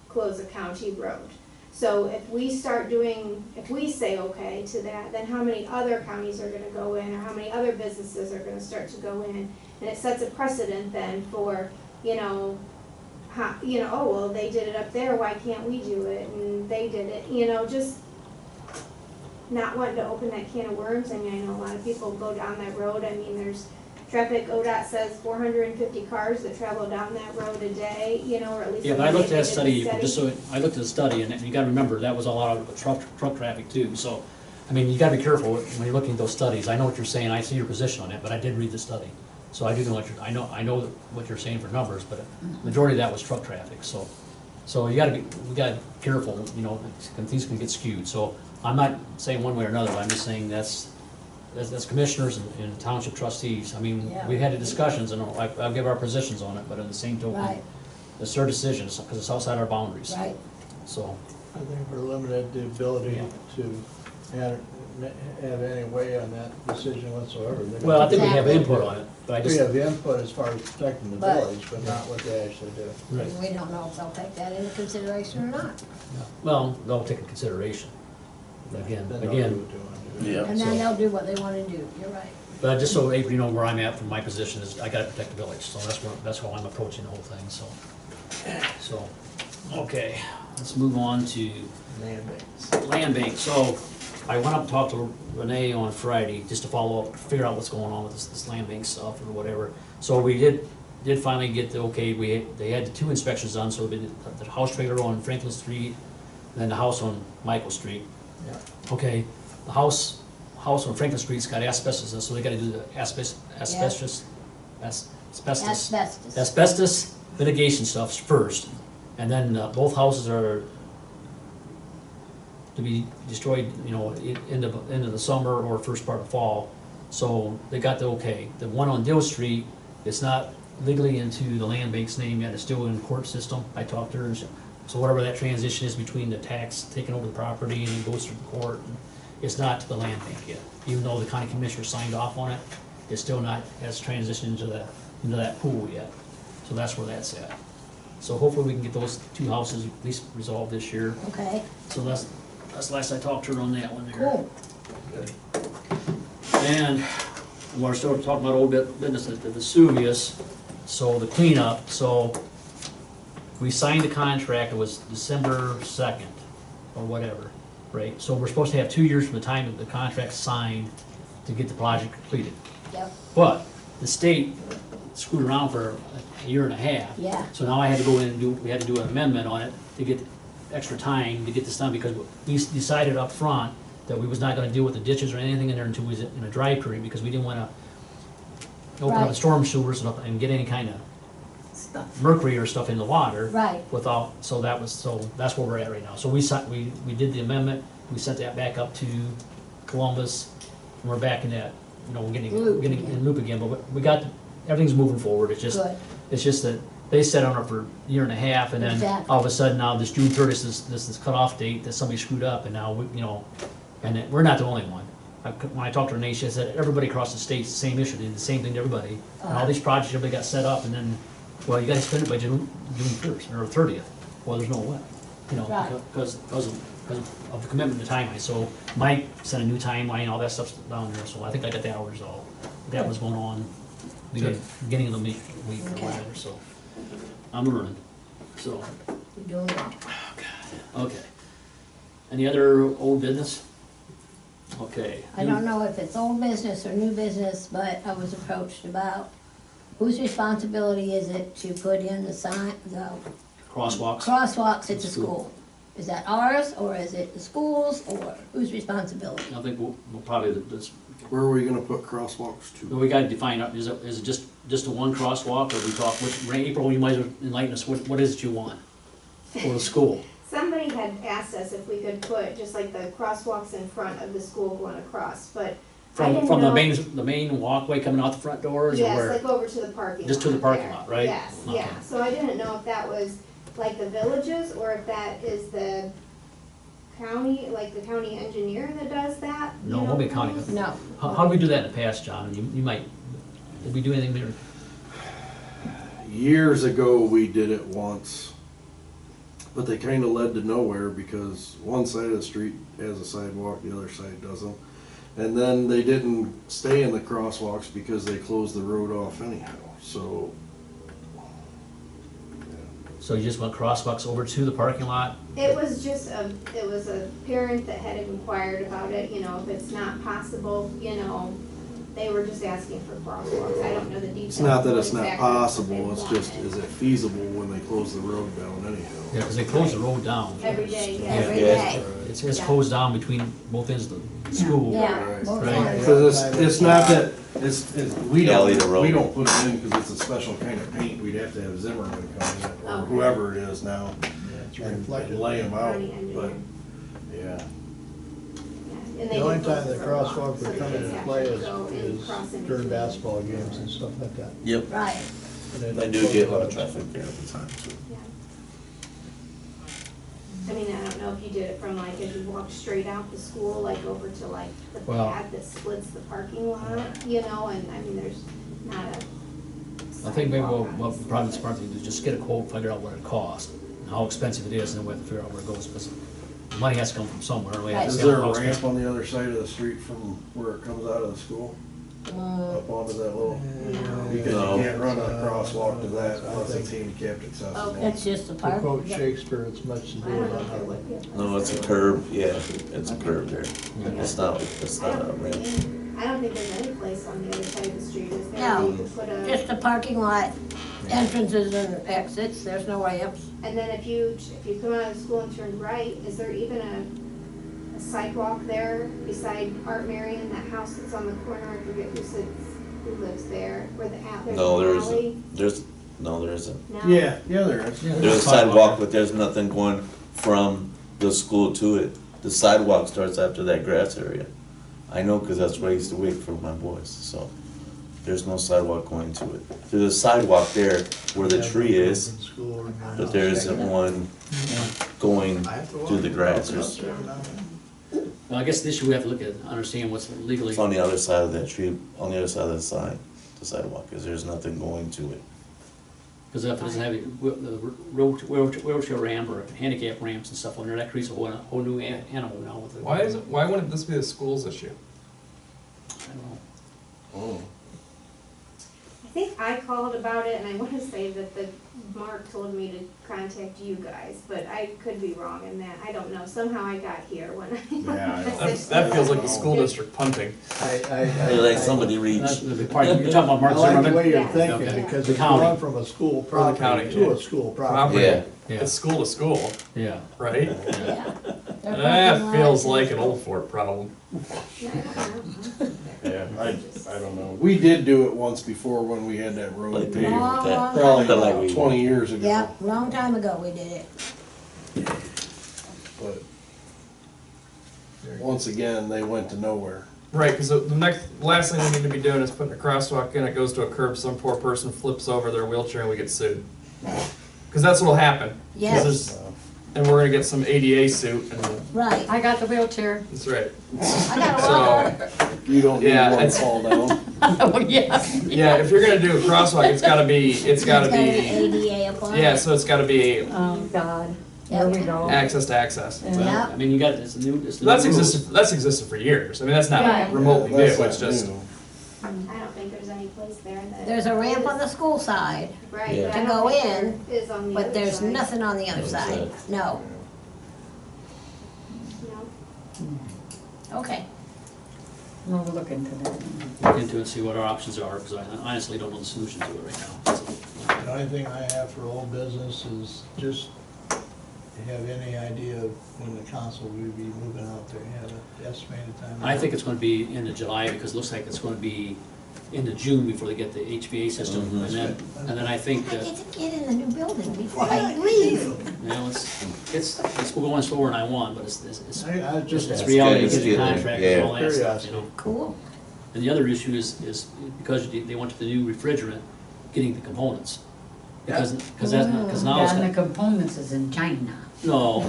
close a county road. So if we start doing, if we say okay to that, then how many other counties are gonna go in, or how many other businesses are gonna start to go in? And it sets a precedent then for, oh, well, they did it up there, why can't we do it? And they did it, just not wanting to open that can of worms. I mean, I know a lot of people go down that road. I mean, there's traffic, ODOT says 450 cars that travel down that road a day, or at least. Yeah, but I looked at that study, I looked at the study, and you gotta remember, that was a lot of truck traffic too, so, I mean, you gotta be careful when you're looking at those studies. I know what you're saying, I see your position on it, but I did read the study. So I do know I know what you're saying for numbers, but majority of that was truck traffic, so we gotta be careful, things can get skewed. So I'm not saying one way or another, but I'm just saying that's commissioners and township trustees. I mean, Yeah. we had the discussions, and I'll give our positions on it, but in the same token, Right. it's their decisions, because it's outside our boundaries. Right. So, I think we're limited the ability to have any way on that decision whatsoever. well, I think we have input on it, but I We just, have input as far as protecting the But- village, but not what they actually do. right. We don't know if they'll take that into consideration or not. Well, they'll take into consideration. But Then they'll do again, what they want to do. Yeah. And then they'll do what they wanna do, you're right. but just so April, you know where I'm at from my position is, I gotta protect the village, so that's how I'm approaching the whole thing, so, okay, let's move on to Land banks. land bank. So, I went up and talked to Renee on Friday, just to follow up, figure out what's going on with this land bank stuff or whatever. So we did finally get the okay, they had the 2 inspections done, so we did the house trailer on Franklin Street, and then the house on Michael Street. Yeah. Okay, the house on Franklin Street's got asbestos, in it, so they gotta do the asbestos mitigation stuff first. And then both houses are to be destroyed, end of the summer or first part of fall. So they got the okay. The one on Dill Street, it's not legally into the land bank's name yet, it's still in the court system. I talked to her, and so whatever that transition is between the tax taking over the property and it goes through the court, it's not to the land bank yet. Even though the county commissioner signed off on it, it's still not, has transitioned into that pool yet. So that's where that's at. So hopefully we can get those 2 houses at least resolved this year. Okay, So that's the last I talked to her on that one there. cool. And we're still talking about old business at the Vesuvius, so the cleanup, so we signed the contract, it was December 2nd, or whatever, right? So we're supposed to have 2 years from the time that the contract's signed to get the project completed. Yep, But the state screwed around for a year and a half. yeah, So now I had to go in and we had to do an amendment on it to get extra time to get this done, because we decided up front that we was not gonna deal with the ditches or anything in there until we was in a dry period, because we didn't wanna open up the Right. storm sewers and get any kind of Stuff. mercury or stuff in the water. right. Without, so that's where we're at right now. So we did the amendment, we sent that back up to Columbus, and we're back in that, we're Loop getting again. in loop again, but we got, everything's moving forward, it's Good. just that they set on it for a year and a half, and then Exactly. all of a sudden now this June 30th is this cutoff date that somebody screwed up, and now, we're not the only one. When I talked to Renee, she said everybody across the state's the same issue, they did the same thing to everybody. And all these projects, everybody got set up, and then, well, you gotta spend it by June 1st, or 30th. Well, there's no way, Right. because of the commitment to timeline. So Mike sent a new timeline, all that stuff's down there, so I think I got that all resolved. That was going on beginning of the week or Okay. whatever, so I'm learning, so, You're doing well. okay. Any other old business? Okay. I don't know if it's old business or new business, but I was approached about whose responsibility is it to put in the Crosswalks. crosswalks at the school? Is that ours, or is it the schools, or whose responsibility? I think we'll probably, Where are we gonna put crosswalks to? we gotta define, is it just a one crosswalk, or we talk, April, you might enlighten us, what is it you want for the school? Somebody had asked us if we could put just like the crosswalks in front of the school going across, but I didn't From know. the main walkway coming out the front doors, or Yes, where? like over to the parking lot. Just to the parking there. lot, right? Yes, Okay. yeah, so I didn't know if that was like the villages, or if that is the county, like the county engineer that does that? No, you it won't be know? county. No. How do we do that in the past, John? You might, Did we do anything there? Years ago, we did it once, but they kinda led to nowhere because one side of the street has a sidewalk, the other side doesn't. And then they didn't stay in the crosswalks because they closed the road off anyhow, so. So you just went crosswalks over to the parking lot? It was just it was a parent that had inquired about it, you know, if it's not possible, you know, they were just asking for crosswalks. I don't know the details. It's not that it's not exactly what possible, they it's just, wanted. is it feasible when they close the road down anyhow? Yeah, because they closed the road down. Every day, yeah. Every Yeah. day. It's closed down between both ends of the school. Yeah. Right. both Right. sides. Cause it's not that, we Alley to road. we don't put it in because it's a special kind of paint, we'd have to have Zimmerman come in, or Okay. whoever it is now, It's and reflected. lay them out, County engineer. but, yeah. And The they only did close time the road off, crosswalk so would the come kids into have play to is go and cross in during between. basketball games and stuff like that. Yep. Right. And they I don't do close get a the lot of roads. traffic there at the time, too. Yeah. I mean, I don't know if you did it from like, as you walk straight out the school, like over to like the Well- pad that splits the parking lot, you know, and I mean, there's not a. I think maybe sidewalk what on probably the smart thing to do is just get a quote, figure out what it costs, and how expensive it is, and then we have to figure out where it goes, because the money has to come from somewhere. and we have to Is see there how a expensive- ramp on the other side of the street from where it comes out of the school, up onto that little? Because No. you can't run a crosswalk to that unless it's handicapped accessible. Okay. It's just a To park. quote Shakespeare, it's much to I do don't with know if there nothing. would be. a place No, it's a like that. curb, yeah, it's a curb there. It's not I a don't ramp. think, I don't think there's any place on the other side of the street, is there? No. where you could put a, Just a parking lot, entrances and exits, there's no ramps. and then if you come out of school and turn right, is there even a sidewalk there beside Art Marion, that house that's on the corner? I forget who lives there, where there's No, an there alley? isn't. No, there isn't. No? Yeah, there is. Yeah, There's a sidewalk, but there's nothing going from the school to it. The sidewalk starts after that grass area. I know, cause that's where I used to wait for my boys, so. There's no sidewalk going to it. There's a sidewalk there where the tree is, but there isn't one going through the grass. Well, I guess the issue we have to look at, understand what's legally, It's on the other side of that tree, on the other side of the sidewalk, cause there's nothing going to it. because if it doesn't have wheelchair ramp or handicap ramps and stuff on there, that creates a whole new animal now with it. Why wouldn't this be the school's issue? I don't know. Oh. I think I called about it, and I want to say that Mark told me to contact you guys, but I could be wrong in that. I don't know. Somehow I got here when I. Yeah, I don't- That feels like the school district punting. Hey, like somebody That's reached. the big part. You're talking about I Mark like the Zimmerman? way you're Yeah. thinking, Okay. because The it's county. going from a school the property county, to yeah. a school property. Yeah. Yeah, It's school to school, yeah. right? Yeah. Their parking That lot feels is- like an old fort problem. Yeah, I don't know. Yeah, I don't know. We did do it once before when we had that road Like paved, Long, long probably time Like ago. we- 20 years ago. Yeah, long time ago we did it. But once again, they went to nowhere. Right, because the last thing we need to be doing is putting a crosswalk in, it goes to a curb, some poor person flips over their wheelchair and we get sued. Because that's what'll happen. 'Cause Yes. there's- And we're gonna get some ADA suit, and Right. I got the wheelchair. that's right. I got a walker. So, You don't need Yeah, one to it's- fall down. Oh, yeah. yeah, if you're gonna do a crosswalk, it's gotta be, It's gotta be ADA applied. yeah, so it's gotta be Oh, God. Here we go. access to access. Well, Yeah. I mean, you got, it's the new, it's the That's new rules. existed for years. I mean, that's not Right. remotely new, That's it's not just, new. I don't think there's any place there that. There's a ramp on the school side, Right, Yeah. but To I go don't think in, there is on the but other there's side. nothing on the other side. No. No. Okay. We'll look into that. Look into it and see what our options are, because I honestly don't know the solution to it right now. The only thing I have for old business is just, have any idea of when the council will be moving out there? Have an estimated time? I think it's gonna be into July, because it looks like it's gonna be into June before they get the HVA system, and then I think I that, get to get in the new building before I leave. you know, it's going slower than I want, but it's I just it's asked. reality, It's getting getting there, contracts and all yeah. that stuff, you know. Cool. And the other issue is because they went to the new refrigerant, getting the components. Because now it's And the got, components is in China. no,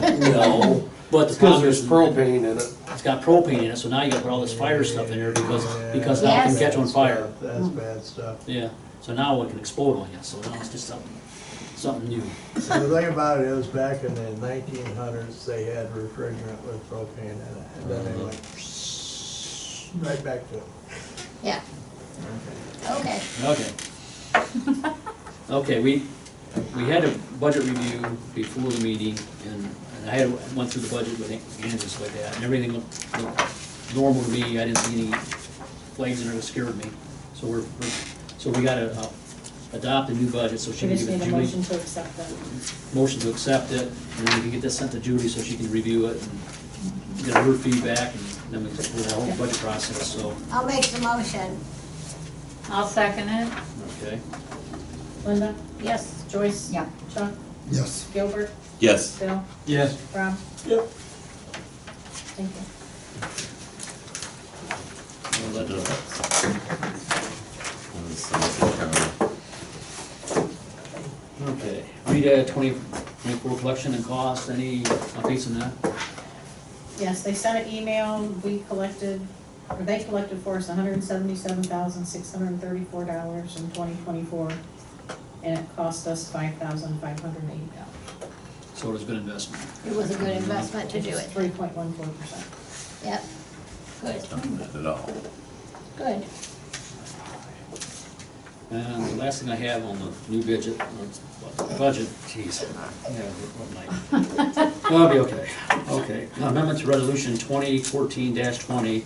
but the Because problem there's is, propane in it. it's got propane in it, so now you gotta put all this fire stuff in there because now it can Yes. catch on fire. That's bad stuff. Yeah, so now it can explode on you, so now it's just something new. And the thing about it is, back in the 1900s, they had refrigerant with propane in it, and then they went right back to it. Yeah. Okay. Okay. Okay, we had a budget review before the meeting, and I went through the budget with Andrews like that, and everything looked normal to me. I didn't see any flags in there that scared me. So we gotta adopt a new budget, so she We can just give it need to a Judy. motion to accept that. Motion to accept it, and then we can get this sent to Judy so she can review it and get her feedback, and then we can go the whole budget process, so, I'll make the motion. I'll second it. okay. Linda? Yes. Joyce? Yeah. Chuck? Yes. Gilbert? Yes. Bill? Yes. Rob? Yep. Thank you. We'll let her- Okay, read 2024 collection and cost, any updates on that? Yes, they sent an email, we collected, or they collected for us $177,634 in 2024, and it cost us $5,580. So it was a good investment. It was a good investment to do it. 3.14%. Yep. Good, Not at all. good. And the last thing I have on the new budget, jeez, yeah, what night? Well, I'll be okay. Okay, amendment to resolution 2014-20,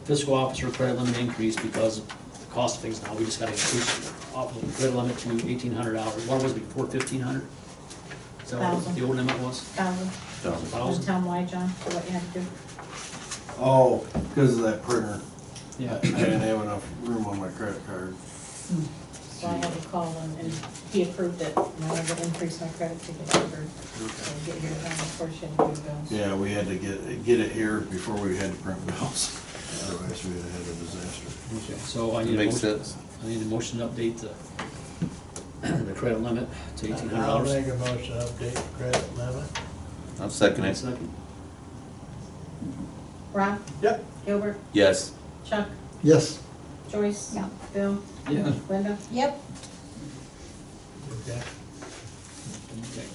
fiscal officer credit limit increase because of the cost of things now, we just gotta increase off the credit limit to $1,800. What was it before, 1,500? Is that what the old limit was? 1,000. $1,000. Want to tell them why, John, for what you had to do? Oh, because of that printer. Yeah. I didn't have enough room on my credit card. So I had to call him, and he approved it, and I had to increase my credit to get covered. So get here, and of course, you had to do bills. Yeah, we had to get it here before we had to print bills. Otherwise, we'd have had a disaster. Okay, so I need a Makes motion, sense. I need a motion to update the credit limit to I'll $1,800. make a motion to update the credit limit. I'll second it. Second. Rob? Yep. Gilbert? Yes. Chuck? Yes. Joyce? Yeah. Bill? Yeah. Linda? Yep. Okay. Okay.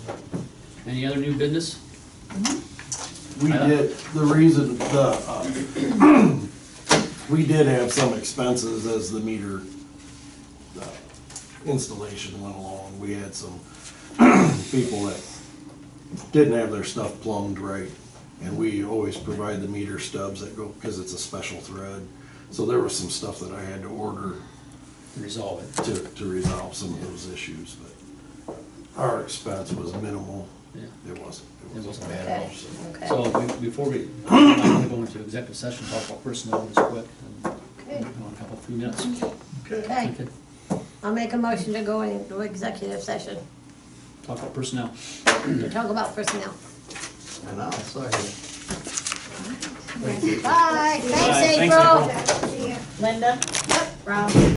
Any other new business? We did, the reason, we did have some expenses as the meter installation went along. We had some people that didn't have their stuff plumbed right, and we always provide the meter stubs that go, because it's a special thread. So there was some stuff that I had to order Resolve it. to resolve some of those issues, but our expense was minimal. Yeah. It wasn't bad at all. Okay, so. okay. So before we, I'm gonna go into executive session, talk about personnel just quick, and Okay. a few minutes. Okay. Okay, I'll make a motion to go into executive session Talk about personnel. to talk about personnel. And I'll second. Bye, thanks, Thanks, April. April. Linda? Yep. Rob?